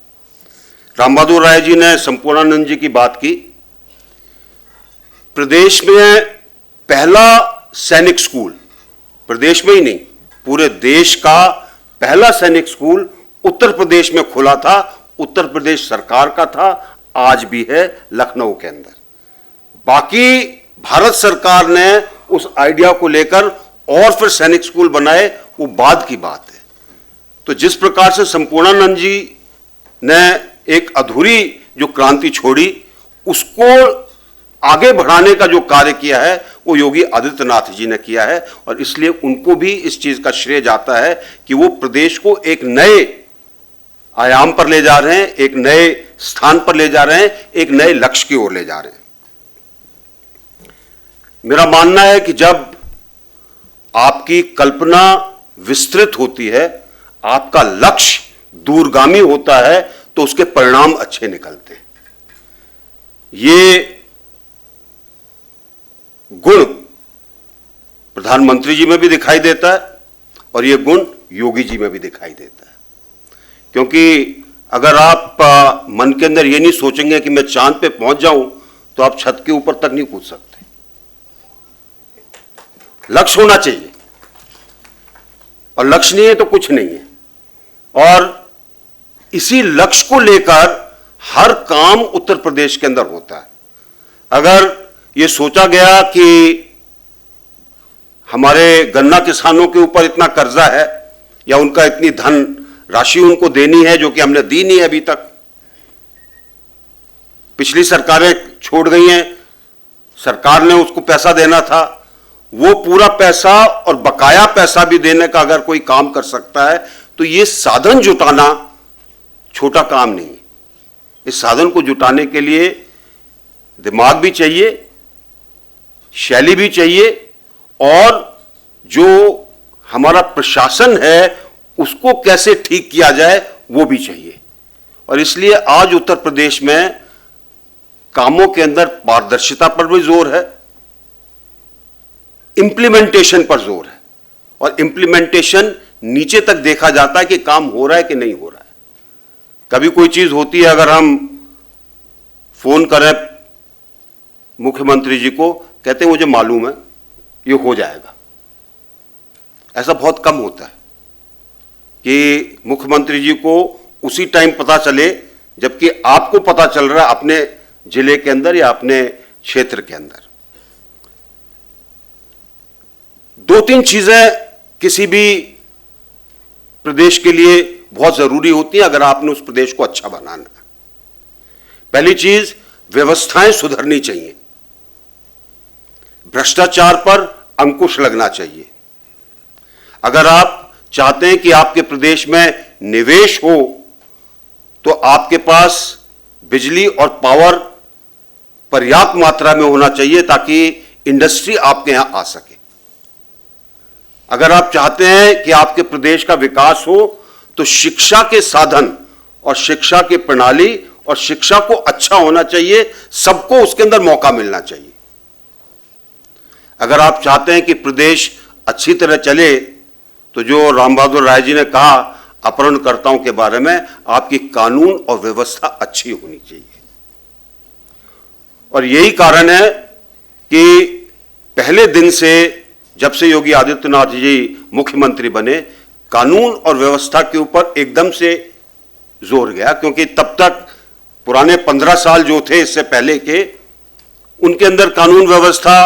राम बहादुर राय जी ने संपूर्णानंद जी की बात की। प्रदेश में पहला सैनिक स्कूल, प्रदेश में ही नहीं पूरे देश का पहला सैनिक स्कूल उत्तर प्रदेश में खुला था। उत्तर प्रदेश सरकार का था, आज भी है लखनऊ के अंदर। बाकी भारत सरकार ने उस आइडिया को लेकर और फिर सैनिक स्कूल बनाए, वो बाद की बात है। तो जिस प्रकार से संपूर्णानंद जी ने एक अधूरी जो क्रांति छोड़ी, उसको आगे बढ़ाने का जो कार्य किया है वो योगी आदित्यनाथ जी ने किया है। और इसलिए उनको भी इस चीज का श्रेय जाता है कि वो प्रदेश को एक नए आयाम पर ले जा रहे हैं, एक नए स्थान पर ले जा रहे हैं, एक नए लक्ष्य की ओर ले जा रहे हैं। मेरा मानना है कि जब आपकी कल्पना विस्तृत होती है, आपका लक्ष्य दूरगामी होता है, तो उसके परिणाम अच्छे निकलते हैं। ये गुण प्रधानमंत्री जी में भी दिखाई देता है और ये गुण योगी जी में भी दिखाई देता है। क्योंकि अगर आप मन के अंदर ये नहीं सोचेंगे कि मैं चांद पे पहुंच जाऊं, तो आप छत के ऊपर तक नहीं कूद सकते। लक्ष्य होना चाहिए, और लक्ष्य नहीं है तो कुछ नहीं है। और इसी लक्ष्य को लेकर हर काम उत्तर प्रदेश के अंदर होता है। अगर ये सोचा गया कि हमारे गन्ना किसानों के ऊपर इतना कर्जा है या उनका इतनी धन राशि उनको देनी है जो कि हमने दी नहीं है अभी तक, पिछली सरकारें छोड़ गई हैं, सरकार ने उसको पैसा देना था, वो पूरा पैसा और बकाया पैसा भी देने का अगर कोई काम कर सकता है, तो ये साधन जुटाना छोटा काम नहीं है। इस साधन को जुटाने के लिए दिमाग भी चाहिए, शैली भी चाहिए, और जो हमारा प्रशासन है उसको कैसे ठीक किया जाए वो भी चाहिए। और इसलिए आज उत्तर प्रदेश में कामों के अंदर पारदर्शिता पर भी जोर है, इंप्लीमेंटेशन पर जोर है, और इंप्लीमेंटेशन नीचे तक देखा जाता है कि काम हो रहा है कि नहीं हो रहा है। कभी कोई चीज होती है, अगर हम फोन करें मुख्यमंत्री जी को, कहते हैं मुझे मालूम है ये हो जाएगा। ऐसा बहुत कम होता है कि मुख्यमंत्री जी को उसी टाइम पता चले जबकि आपको पता चल रहा है अपने जिले के अंदर या अपने क्षेत्र के अंदर। दो तीन चीजें किसी भी प्रदेश के लिए बहुत जरूरी होती हैं अगर आपने उस प्रदेश को अच्छा बनाना है। पहली चीज, व्यवस्थाएं सुधरनी चाहिए, भ्रष्टाचार पर अंकुश लगना चाहिए। अगर आप चाहते हैं कि आपके प्रदेश में निवेश हो तो आपके पास बिजली और पावर पर्याप्त मात्रा में होना चाहिए ताकि इंडस्ट्री आपके यहां आ सके। अगर आप चाहते हैं कि आपके प्रदेश का विकास हो तो शिक्षा के साधन और शिक्षा की प्रणाली और शिक्षा को अच्छा होना चाहिए, सबको उसके अंदर मौका मिलना चाहिए। अगर आप चाहते हैं कि प्रदेश अच्छी तरह चले तो जो राम बहादुर राय जी ने कहा अपहरणकर्ताओं के बारे में, आपकी कानून और व्यवस्था अच्छी होनी चाहिए। और यही कारण है कि पहले दिन से जब से योगी आदित्यनाथ जी मुख्यमंत्री बने, कानून और व्यवस्था के ऊपर एकदम से जोर गया, क्योंकि तब तक पुराने 15 साल जो थे इससे पहले के, उनके अंदर कानून व्यवस्था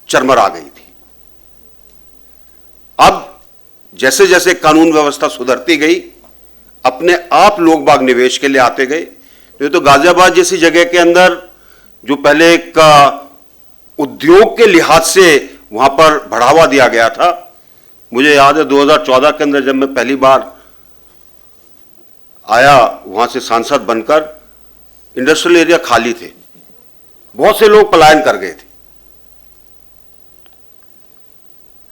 चरमरा गई थी। अब जैसे जैसे कानून व्यवस्था सुधरती गई, अपने आप लोग बाग निवेश के लिए आते गए। ये तो गाजियाबाद जैसी जगह के अंदर जो पहले एक उद्योग के लिहाज से वहां पर बढ़ावा दिया गया था, मुझे याद है 2014 के अंदर जब मैं पहली बार आया वहां से सांसद बनकर, इंडस्ट्रियल एरिया खाली थे, बहुत से लोग पलायन कर गए थे।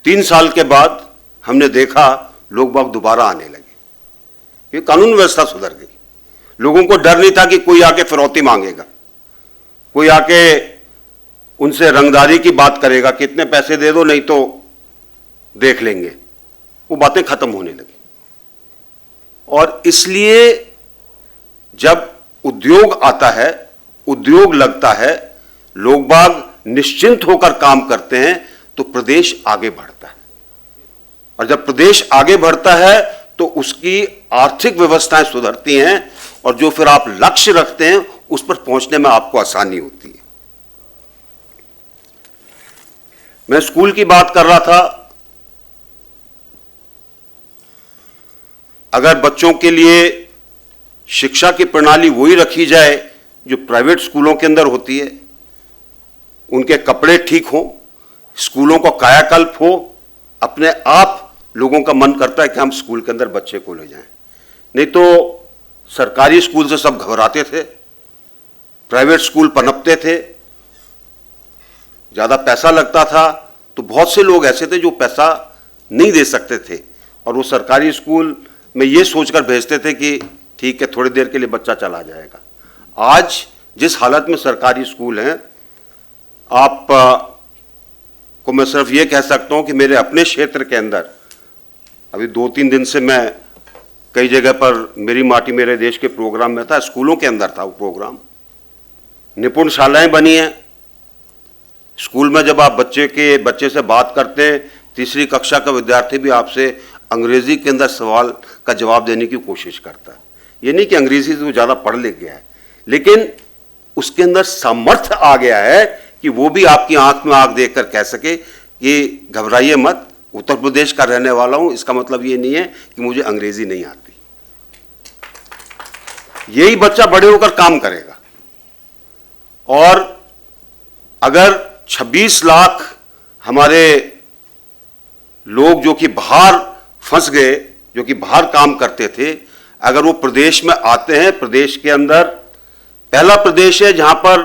3 साल के बाद हमने देखा लोग बाग दोबारा आने लगे, क्योंकि कानून व्यवस्था सुधर गई। लोगों को डर नहीं था कि कोई आके फिरौती मांगेगा, कोई आके उनसे रंगदारी की बात करेगा कि इतने पैसे दे दो नहीं तो देख लेंगे। वो बातें खत्म होने लगी। और इसलिए जब उद्योग आता है, उद्योग लगता है, लोग बाग निश्चिंत होकर काम करते हैं तो प्रदेश आगे बढ़ता है। और जब प्रदेश आगे बढ़ता है तो उसकी आर्थिक व्यवस्थाएं सुधरती हैं और जो फिर आप लक्ष्य रखते हैं उस पर पहुंचने में आपको आसानी होती है। मैं स्कूल की बात कर रहा था। अगर बच्चों के लिए शिक्षा की प्रणाली वही रखी जाए जो प्राइवेट स्कूलों के अंदर होती है, उनके कपड़े ठीक हो, स्कूलों का कायाकल्प हो, अपने आप लोगों का मन करता है कि हम स्कूल के अंदर बच्चे को ले जाएं। नहीं तो सरकारी स्कूल से सब घबराते थे, प्राइवेट स्कूल पनपते थे, ज्यादा पैसा लगता था, तो बहुत से लोग ऐसे थे जो पैसा नहीं दे सकते थे और वो सरकारी स्कूल में ये सोचकर भेजते थे कि ठीक है थोड़ी देर के लिए बच्चा चला जाएगा। आज जिस हालत में सरकारी स्कूल हैं, आप को मैं सिर्फ ये कह सकता हूं कि मेरे अपने क्षेत्र के अंदर अभी 2-3 दिन से मैं कई जगह पर मेरी माटी मेरे देश के प्रोग्राम में था, स्कूलों के अंदर था वो प्रोग्राम। निपुण शालाएं बनी हैं। स्कूल में जब आप बच्चे से बात करते हैं, 3री कक्षा का विद्यार्थी भी आपसे अंग्रेजी के अंदर सवाल का जवाब देने की कोशिश करता है। ये नहीं कि अंग्रेजी से वो ज़्यादा पढ़ लिख गया है, लेकिन उसके अंदर सामर्थ्य आ गया है कि वो भी आपकी आंख में आंख देखकर कह सके कि घबराइए मत, उत्तर प्रदेश का रहने वाला हूं, इसका मतलब ये नहीं है कि मुझे अंग्रेजी नहीं आती। यही बच्चा बड़े होकर काम करेगा। और अगर 26 लाख हमारे लोग जो कि बाहर फंस गए, जो कि बाहर काम करते थे, अगर वो प्रदेश में आते हैं, प्रदेश के अंदर पहला प्रदेश है जहां पर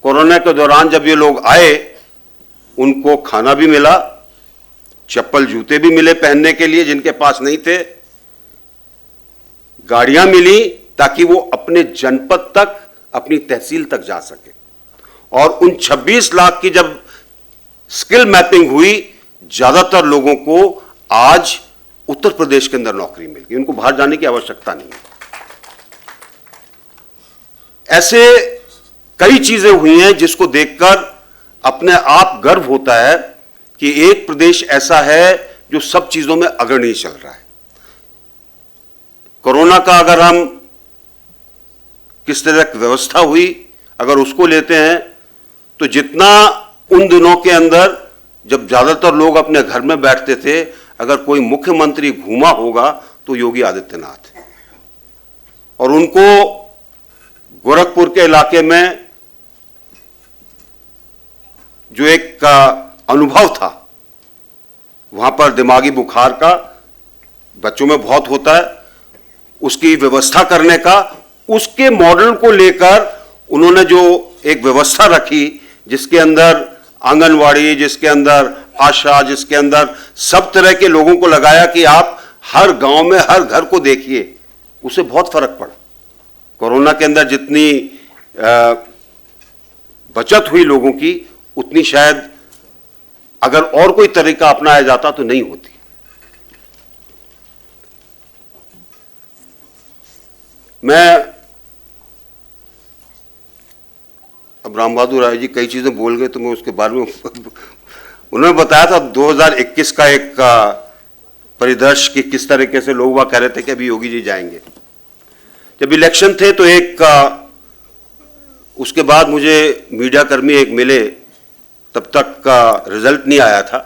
कोरोना के दौरान जब ये लोग आए उनको खाना भी मिला, चप्पल जूते भी मिले पहनने के लिए जिनके पास नहीं थे, गाड़ियां मिली ताकि वो अपने जनपद तक, अपनी तहसील तक जा सके। और उन 26 लाख की जब स्किल मैपिंग हुई, ज्यादातर लोगों को आज उत्तर प्रदेश के अंदर नौकरी मिल गई, उनको बाहर जाने की आवश्यकता नहीं है। ऐसे कई चीजें हुई हैं जिसको देखकर अपने आप गर्व होता है कि एक प्रदेश ऐसा है जो सब चीजों में अग्रणी चल रहा है। कोरोना का अगर हम किस तरह की व्यवस्था हुई अगर उसको लेते हैं तो जितना उन दिनों के अंदर जब ज्यादातर लोग अपने घर में बैठते थे, अगर कोई मुख्यमंत्री घूमा होगा तो योगी आदित्यनाथ, और उनको गोरखपुर के इलाके में जो एक अनुभव था, वहां पर दिमागी बुखार का बच्चों में बहुत होता है, उसकी व्यवस्था करने का, उसके मॉडल को लेकर उन्होंने जो एक व्यवस्था रखी जिसके अंदर आंगनवाड़ी, जिसके अंदर आशा, जिसके अंदर सब तरह के लोगों को लगाया कि आप हर गांव में हर घर को देखिए, उससे बहुत फर्क पड़ा। कोरोना के अंदर जितनी बचत हुई लोगों की, उतनी शायद अगर और कोई तरीका अपनाया जाता तो नहीं होती। मैं अब राम बहादुर राय जी कई चीजें बोल गए तो मैं उसके बारे में उन्होंने बताया था 2021 का एक परिदृश्य कि किस तरीके से लोग वह कह रहे थे कि अभी योगी जी जाएंगे। जब इलेक्शन थे तो एक उसके बाद मुझे मीडिया कर्मी एक मिले, तब तक का रिजल्ट नहीं आया था,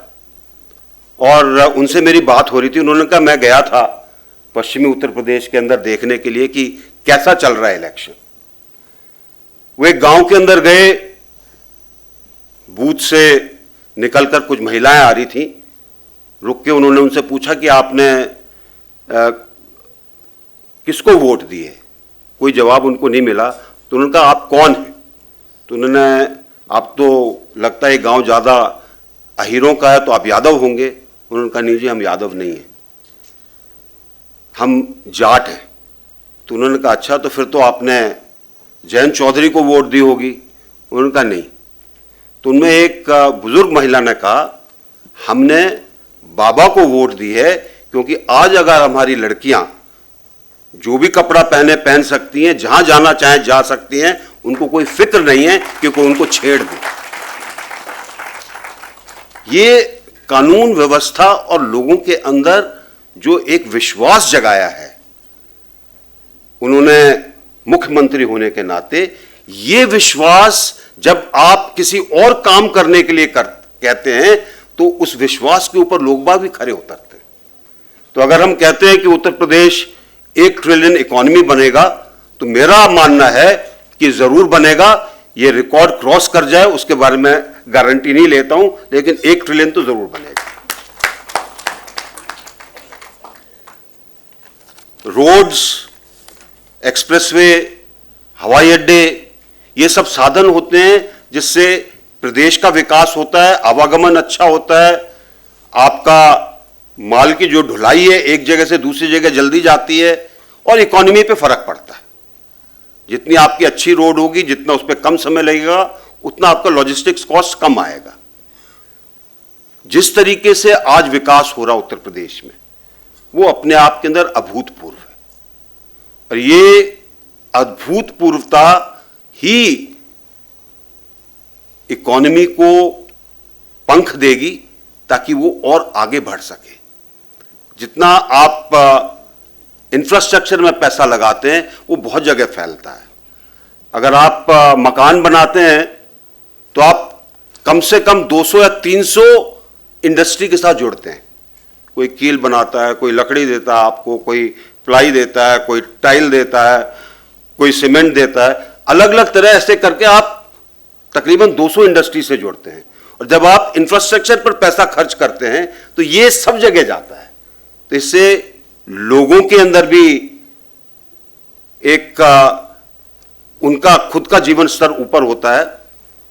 और उनसे मेरी बात हो रही थी। उन्होंने कहा मैं गया था पश्चिमी उत्तर प्रदेश के अंदर देखने के लिए कि कैसा चल रहा है इलेक्शन। वो एक गांव के अंदर गए, बूथ से निकलकर कुछ महिलाएं आ रही थी, रुक के उन्होंने उनसे पूछा कि आपने किसको वोट दिए। कोई जवाब उनको नहीं मिला, तो उन्होंने कहा आप कौन हैं। तो उन्होंने, आप तो लगता है गांव ज्यादा अहीरों का है तो आप यादव होंगे। उन्होंने कहा नहीं जी, हम यादव नहीं हैं, हम जाट हैं। तो उन्होंने कहा अच्छा, तो फिर तो आपने जयंत चौधरी को वोट दी होगी। उन्होंने कहा नहीं। तो उनमें एक बुजुर्ग महिला ने कहा हमने बाबा को वोट दी है, क्योंकि आज अगर हमारी लड़कियां जो भी कपड़ा पहन सकती हैं, जहां जाना चाहें जा सकती हैं, उनको कोई फिक्र नहीं है कि कोई उनको छेड़ दे। ये कानून व्यवस्था और लोगों के अंदर जो एक विश्वास जगाया है उन्होंने मुख्यमंत्री होने के नाते, ये विश्वास जब आप किसी और काम करने के लिए कहते हैं तो उस विश्वास के ऊपर लोग बाग भी खड़े उतरते हैं। तो अगर हम कहते हैं कि उत्तर प्रदेश 1 ट्रिलियन इकोनॉमी बनेगा, तो मेरा मानना है कि जरूर बनेगा। ये रिकॉर्ड क्रॉस कर जाए उसके बारे में गारंटी नहीं लेता हूं, लेकिन 1 ट्रिलियन तो जरूर बनेगा। रोड्स, एक्सप्रेसवे, हवाई अड्डे, ये सब साधन होते हैं जिससे प्रदेश का विकास होता है, आवागमन अच्छा होता है, आपका माल की जो ढुलाई है एक जगह से दूसरी जगह जल्दी जाती है, और इकोनॉमी पे फर्क पड़ता है। जितनी आपकी अच्छी रोड होगी, जितना उस पर कम समय लगेगा, उतना आपका लॉजिस्टिक्स कॉस्ट कम आएगा। जिस तरीके से आज विकास हो रहा उत्तर प्रदेश में, वो अपने आप के अंदर अभूतपूर्व है, और ये अभूतपूर्वता ही इकोनॉमी को पंख देगी ताकि वो और आगे बढ़ सके। जितना आप इंफ्रास्ट्रक्चर में पैसा लगाते हैं वो बहुत जगह फैलता है। अगर आप मकान बनाते हैं तो आप कम से कम 200 या 300 इंडस्ट्री के साथ जुड़ते हैं। कोई कील बनाता है, कोई लकड़ी देता है आपको, कोई प्लाई देता है, कोई टाइल देता है, कोई सीमेंट देता है, अलग अलग तरह ऐसे करके आप तकरीबन 200 इंडस्ट्री से जुड़ते हैं। और जब आप इंफ्रास्ट्रक्चर पर पैसा खर्च करते हैं तो ये सब जगह जाता है, तो इससे लोगों के अंदर भी एक उनका खुद का जीवन स्तर ऊपर होता है,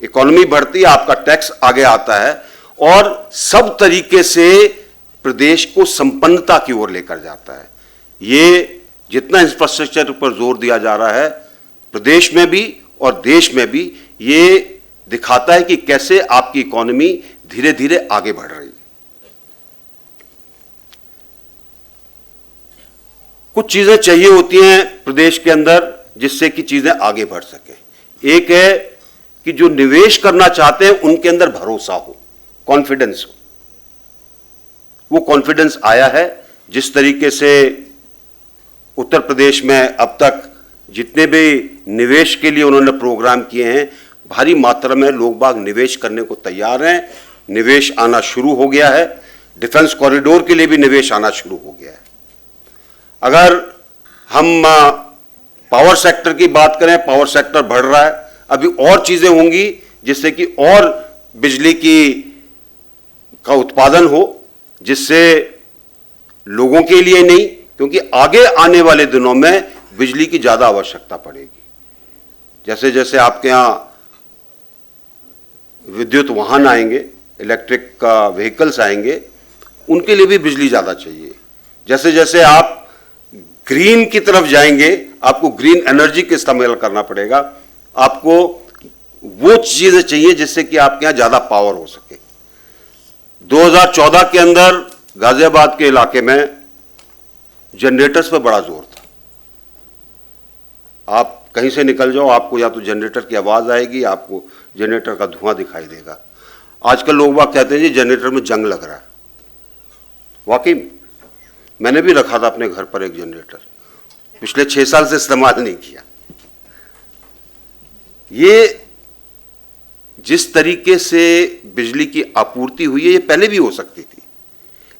इकोनॉमी बढ़ती है, आपका टैक्स आगे आता है, और सब तरीके से प्रदेश को संपन्नता की ओर लेकर जाता है। ये जितना इंफ्रास्ट्रक्चर पर जोर दिया जा रहा है प्रदेश में भी और देश में भी, ये दिखाता है कि कैसे आपकी इकोनॉमी धीरे धीरे आगे बढ़ रही है। कुछ चीजें चाहिए होती हैं प्रदेश के अंदर जिससे कि चीजें आगे बढ़ सके। एक है कि जो निवेश करना चाहते हैं उनके अंदर भरोसा हो, कॉन्फिडेंस हो। वो कॉन्फिडेंस आया है। जिस तरीके से उत्तर प्रदेश में अब तक जितने भी निवेश के लिए उन्होंने प्रोग्राम किए हैं, भारी मात्रा में लोग बाग निवेश करने को तैयार हैं। निवेश आना शुरू हो गया है। डिफेंस कॉरिडोर के लिए भी निवेश आना शुरू हो गया है। अगर हम पावर सेक्टर की बात करें, पावर सेक्टर बढ़ रहा है। अभी और चीजें होंगी जिससे कि और बिजली का उत्पादन हो, जिससे लोगों के लिए नहीं, क्योंकि आगे आने वाले दिनों में बिजली की ज्यादा आवश्यकता पड़ेगी। जैसे जैसे आपके यहां विद्युत वाहन आएंगे, इलेक्ट्रिक व्हीकल्स आएंगे, उनके लिए भी बिजली ज्यादा चाहिए। जैसे जैसे आप ग्रीन की तरफ जाएंगे, आपको ग्रीन एनर्जी का इस्तेमाल करना पड़ेगा। आपको वो चीजें चाहिए जिससे कि आपके यहां ज्यादा पावर हो सके। 2014 के अंदर गाजियाबाद के इलाके में जनरेटर्स पर बड़ा जोर था। आप कहीं से निकल जाओ, आपको या तो जनरेटर की आवाज आएगी, आपको जनरेटर का धुआं दिखाई देगा। आजकल लोग बात कहते हैं जी जनरेटर में जंग लग रहा है। वाकई मैंने भी रखा था अपने घर पर एक जनरेटर, पिछले 6 साल से इस्तेमाल नहीं किया। ये जिस तरीके से बिजली की आपूर्ति हुई है, ये पहले भी हो सकती थी,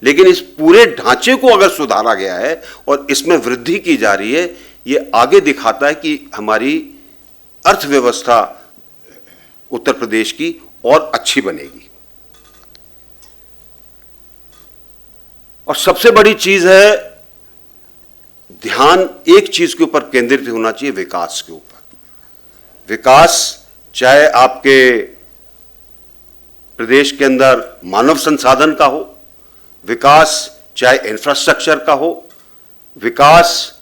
लेकिन इस पूरे ढांचे को अगर सुधारा गया है और इसमें वृद्धि की जा रही है, ये आगे दिखाता है कि हमारी अर्थव्यवस्था उत्तर प्रदेश की और अच्छी बनेगी। और सबसे बड़ी चीज है, ध्यान एक चीज के ऊपर केंद्रित होना चाहिए, विकास के ऊपर। विकास चाहे आपके प्रदेश के अंदर मानव संसाधन का हो, विकास चाहे इंफ्रास्ट्रक्चर का हो, विकास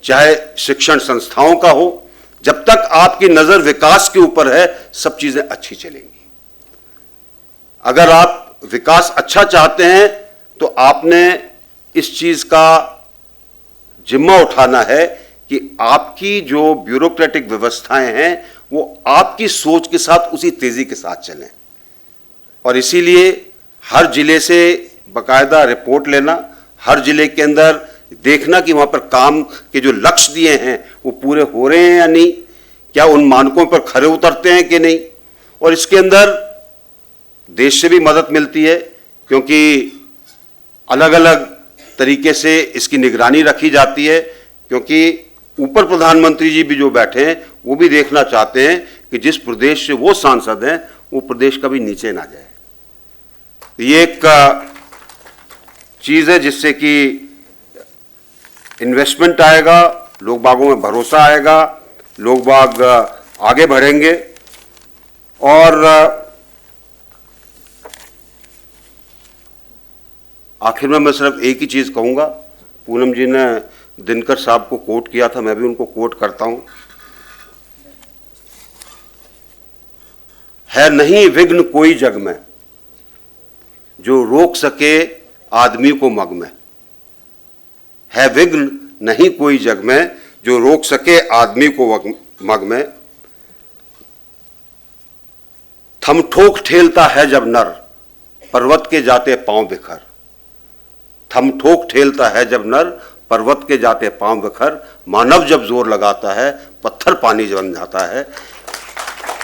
चाहे शिक्षण संस्थाओं का हो, जब तक आपकी नजर विकास के ऊपर है, सब चीजें अच्छी चलेंगी। अगर आप विकास अच्छा चाहते हैं तो आपने इस चीज का जिम्मा उठाना है कि आपकी जो ब्यूरोक्रेटिक व्यवस्थाएं हैं वो आपकी सोच के साथ उसी तेजी के साथ चलें। और इसीलिए हर जिले से बाकायदा रिपोर्ट लेना, हर जिले के अंदर देखना कि वहां पर काम के जो लक्ष्य दिए हैं वो पूरे हो रहे हैं या नहीं, क्या उन मानकों पर खरे उतरते हैं कि नहीं। और इसके अंदर देश से भी मदद मिलती है, क्योंकि अलग अलग तरीके से इसकी निगरानी रखी जाती है, क्योंकि ऊपर प्रधानमंत्री जी भी जो बैठे हैं वो भी देखना चाहते हैं कि जिस प्रदेश से वो सांसद हैं वो प्रदेश कभी नीचे ना जाए। ये एक चीज है जिससे कि इन्वेस्टमेंट आएगा, लोग बागों में भरोसा आएगा, लोग बाग आगे बढ़ेंगे। और आखिर में मैं सिर्फ एक ही चीज कहूंगा, पूनम जी ने दिनकर साहब को कोट किया था, मैं भी उनको कोट करता हूं, है नहीं विघ्न कोई जग में जो रोक सके आदमी को मग में। है विघ्न नहीं कोई जग में जो रोक सके आदमी को मग में। थम ठोक ठेलता है जब नर पर्वत के जाते पांव बिखर। थम ठोक ठेलता है जब नर पर्वत के जाते पांव बिखर। मानव जब जोर लगाता है पत्थर पानी बन जाता है।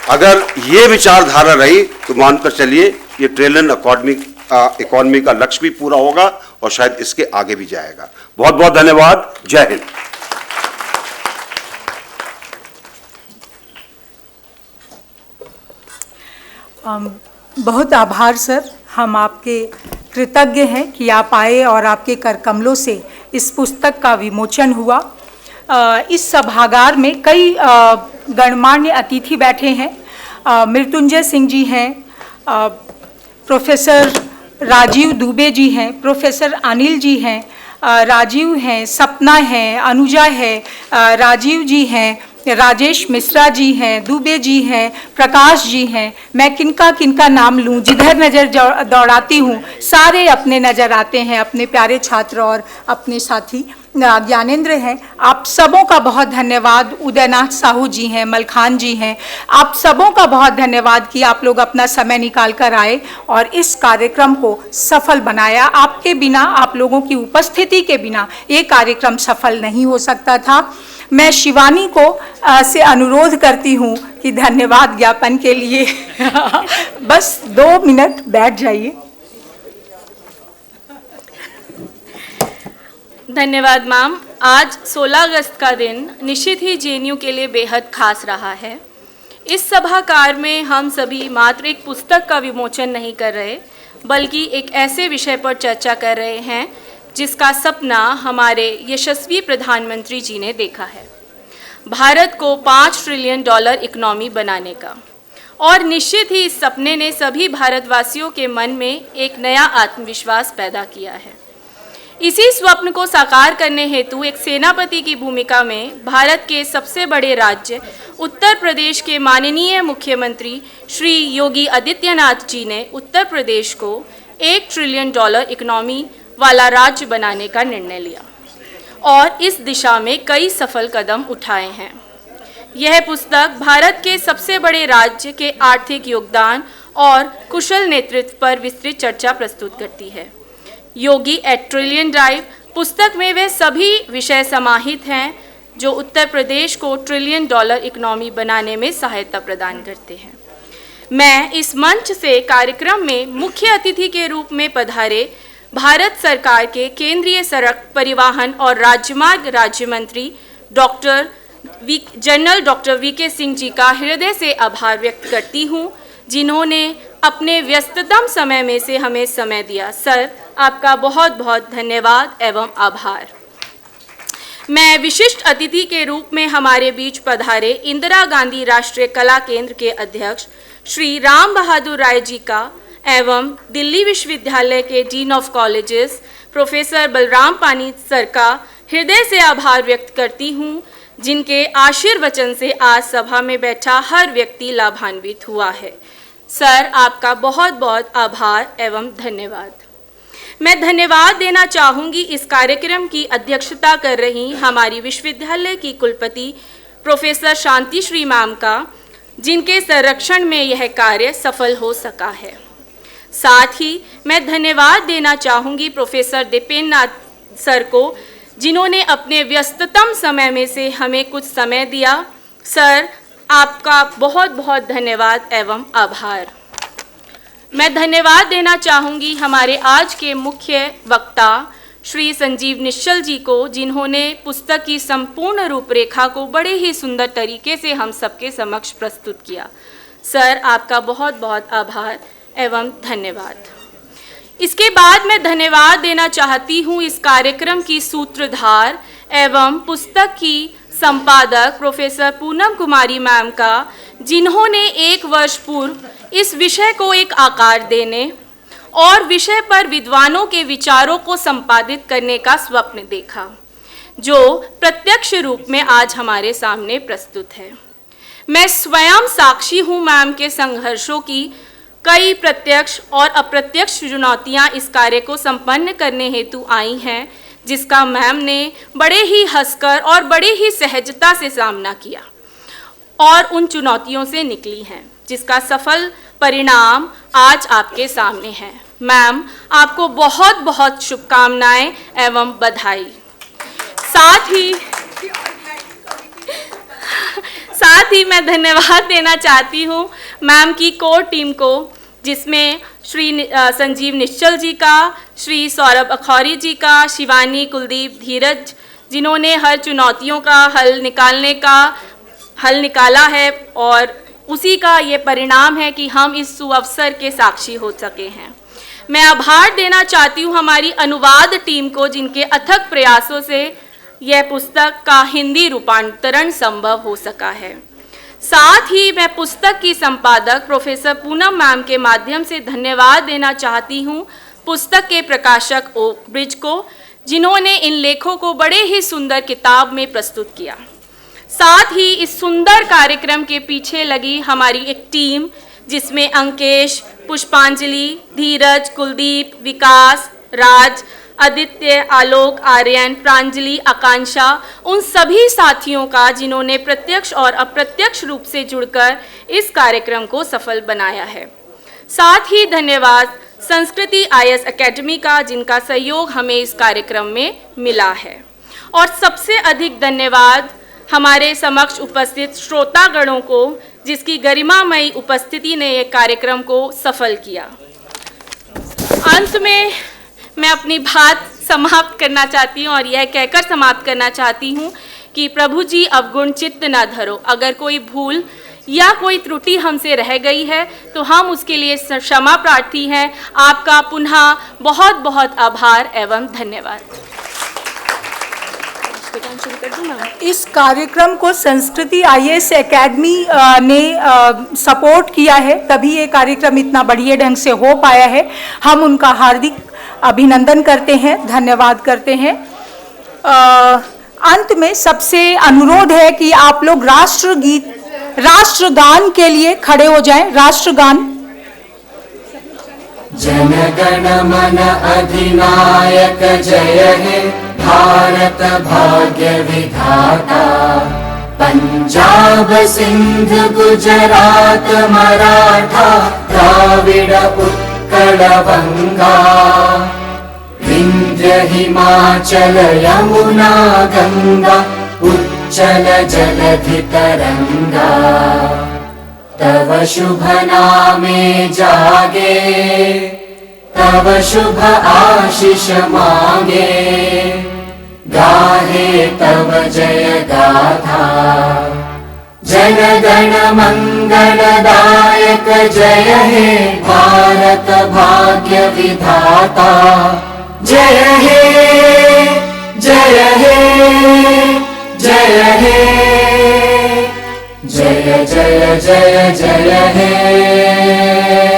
अगर ये विचारधारा रही तो मानकर चलिए ये ट्रिलियन इकोनॉमी का लक्ष्य भी पूरा होगा और शायद इसके आगे भी जाएगा। बहुत बहुत धन्यवाद। जय हिंद। बहुत आभार सर, हम आपके कृतज्ञ हैं कि आप आए और आपके कर कमलों से इस पुस्तक का विमोचन हुआ। इस सभागार में कई गणमान्य अतिथि बैठे हैं। मृत्युंजय सिंह जी हैं, प्रोफेसर राजीव दुबे जी हैं, प्रोफेसर अनिल जी हैं, राजीव हैं, सपना हैं, अनुजा है, राजीव जी हैं, राजेश मिश्रा जी हैं, दुबे जी हैं, प्रकाश जी हैं। मैं किनका किनका नाम लूं, जिधर नज़र दौड़ाती हूं सारे अपने नज़र आते हैं, अपने प्यारे छात्र और अपने साथी। ज्ञानेंद्र हैं, आप सबों का बहुत धन्यवाद। उदयनाथ साहू जी हैं, मलखान जी हैं, आप सबों का बहुत धन्यवाद कि आप लोग अपना समय निकाल कर आए और इस कार्यक्रम को सफल बनाया। आपके बिना, आप लोगों की उपस्थिति के बिना ये कार्यक्रम सफल नहीं हो सकता था। मैं शिवानी को से अनुरोध करती हूँ कि धन्यवाद ज्ञापन के लिए बस 2 मिनट बैठ जाइए। धन्यवाद मैम। आज 16 अगस्त का दिन निश्चित ही जेएनयू के लिए बेहद खास रहा है। इस सभाकार में हम सभी मात्र एक पुस्तक का विमोचन नहीं कर रहे, बल्कि एक ऐसे विषय पर चर्चा कर रहे हैं जिसका सपना हमारे यशस्वी प्रधानमंत्री जी ने देखा है, भारत को $5 ट्रिलियन इकोनॉमी बनाने का। और निश्चित ही इस सपने ने सभी भारतवासियों के मन में एक नया आत्मविश्वास पैदा किया है। इसी स्वप्न को साकार करने हेतु एक सेनापति की भूमिका में भारत के सबसे बड़े राज्य उत्तर प्रदेश के माननीय मुख्यमंत्री श्री योगी आदित्यनाथ जी ने उत्तर प्रदेश को $1 ट्रिलियन इकोनॉमी वाला राज्य बनाने का निर्णय लिया और इस दिशा में कई सफल कदम उठाए हैं। यह पुस्तक भारत के सबसे बड़े राज्य के आर्थिक योगदान और कुशल नेतृत्व पर विस्तृत चर्चा प्रस्तुत करती है। योगी एट ट्रिलियन ड्राइव पुस्तक में वे सभी विषय समाहित हैं जो उत्तर प्रदेश को $1 ट्रिलियन इकोनॉमी बनाने में सहायता प्रदान करते हैं। मैं इस मंच से कार्यक्रम में मुख्य अतिथि के रूप में पधारे भारत सरकार के केंद्रीय सड़क परिवहन और राजमार्ग राज्य मंत्री general doctor VK Singh ji का हृदय से आभार व्यक्त करती हूँ, जिन्होंने अपने व्यस्ततम समय में से हमें समय दिया। सर, आपका बहुत बहुत धन्यवाद एवं आभार। मैं विशिष्ट अतिथि के रूप में हमारे बीच पधारे इंदिरा गांधी राष्ट्रीय कला केंद्र के अध्यक्ष श्री राम बहादुर राय जी का एवं दिल्ली विश्वविद्यालय के dean of colleges professor Balram पानी सर का हृदय से आभार व्यक्त करती हूँ, जिनके आशीर्वचन से आज सभा में बैठा हर व्यक्ति लाभान्वित हुआ है। सर, आपका बहुत बहुत आभार एवं धन्यवाद। मैं धन्यवाद देना चाहूँगी इस कार्यक्रम की अध्यक्षता कर रही हमारी विश्वविद्यालय की कुलपति प्रोफेसर शांति श्री मैम का, जिनके संरक्षण में यह कार्य सफल हो सका है। साथ ही मैं धन्यवाद देना चाहूँगी प्रोफेसर दीपेंद्र नाथ सर को, जिन्होंने अपने व्यस्ततम समय में से हमें कुछ समय दिया। सर, आपका बहुत बहुत धन्यवाद एवं आभार। मैं धन्यवाद देना चाहूँगी हमारे आज के मुख्य वक्ता श्री संजीव निश्चल जी को, जिन्होंने पुस्तक की संपूर्ण रूपरेखा को बड़े ही सुंदर तरीके से हम सबके समक्ष प्रस्तुत किया। सर, आपका बहुत बहुत आभार एवं धन्यवाद। इसके बाद मैं धन्यवाद देना चाहती हूँ इस कार्यक्रम की सूत्रधार एवं पुस्तक की संपादक प्रोफेसर पूनम कुमारी मैम का, जिन्होंने 1 वर्ष पूर्व इस विषय को एक आकार देने और विषय पर विद्वानों के विचारों को संपादित करने का स्वप्न देखा, जो प्रत्यक्ष रूप में आज हमारे सामने प्रस्तुत है। मैं स्वयं साक्षी हूँ मैम के संघर्षों की। कई प्रत्यक्ष और अप्रत्यक्ष चुनौतियाँ इस कार्य को संपन्न करने हेतु आई हैं, जिसका मैम ने बड़े ही हंसकर और बड़े ही सहजता से सामना किया और उन चुनौतियों से निकली हैं, जिसका सफल परिणाम आज आपके सामने है। मैम, आपको बहुत बहुत शुभकामनाएं एवं बधाई। साथ ही मैं धन्यवाद देना चाहती हूँ मैम की कोर टीम को, जिसमें श्री संजीव निश्चल जी का, श्री सौरभ अखौरी जी का, शिवानी, कुलदीप, धीरज, जिन्होंने हर चुनौतियों का हल निकाला है और उसी का ये परिणाम है कि हम इस सुअवसर के साक्षी हो सके हैं। मैं आभार देना चाहती हूँ हमारी अनुवाद टीम को, जिनके अथक प्रयासों से यह पुस्तक का हिंदी रूपांतरण संभव हो सका है। साथ ही मैं पुस्तक की संपादक प्रोफेसर पूनम मैम के माध्यम से धन्यवाद देना चाहती हूँ पुस्तक के प्रकाशक ओक ब्रिज को, जिन्होंने इन लेखों को बड़े ही सुंदर किताब में प्रस्तुत किया। साथ ही इस सुंदर कार्यक्रम के पीछे लगी हमारी एक टीम, जिसमें अंकेश, पुष्पांजलि, धीरज, कुलदीप, विकास, राज, आदित्य, आलोक, आर्यन, प्रांजलि, आकांक्षा, उन सभी साथियों का जिन्होंने प्रत्यक्ष और अप्रत्यक्ष रूप से जुड़कर इस कार्यक्रम को सफल बनाया है। साथ ही धन्यवाद संस्कृति IAS एकेडमी का, जिनका सहयोग हमें इस कार्यक्रम में मिला है। और सबसे अधिक धन्यवाद हमारे समक्ष उपस्थित श्रोतागणों को, जिसकी गरिमामयी उपस्थिति ने ये कार्यक्रम को सफल किया। अंत में मैं अपनी बात समाप्त करना चाहती हूँ और यह कहकर समाप्त करना चाहती हूँ कि प्रभु जी अवगुण चित्त न धरो। अगर कोई भूल या कोई त्रुटि हमसे रह गई है तो हम उसके लिए क्षमा प्रार्थी हैं। आपका पुनः बहुत बहुत आभार एवं धन्यवाद। इस कार्यक्रम को संस्कृति IAS एकेडमी ने सपोर्ट किया है, तभी ये कार्यक्रम इतना बढ़िया ढंग से हो पाया है। हम उनका हार्दिक अभिनंदन करते हैं, धन्यवाद करते हैं। अंत में सबसे अनुरोध है कि आप लोग राष्ट्रगान के लिए खड़े हो जाएं। राष्ट्रगान। जन गण मन अधिनायक जय हे भारत भाग्य विधाता। पंजाब सिंध गुजरात मराठा द्राविड़ उत्कल बंगा। विंध्य हिमाचल यमुना गंगा उच्चल जलधि तरंगा। तव शुभ नामे जागे तव शुभ आशीष मांगे। गाहे तव जय गाथा। जन गण मंगलदायक जय हे भारत भाग्य विधाता। जय हे जय हे जय हे जय जय जय जय हे।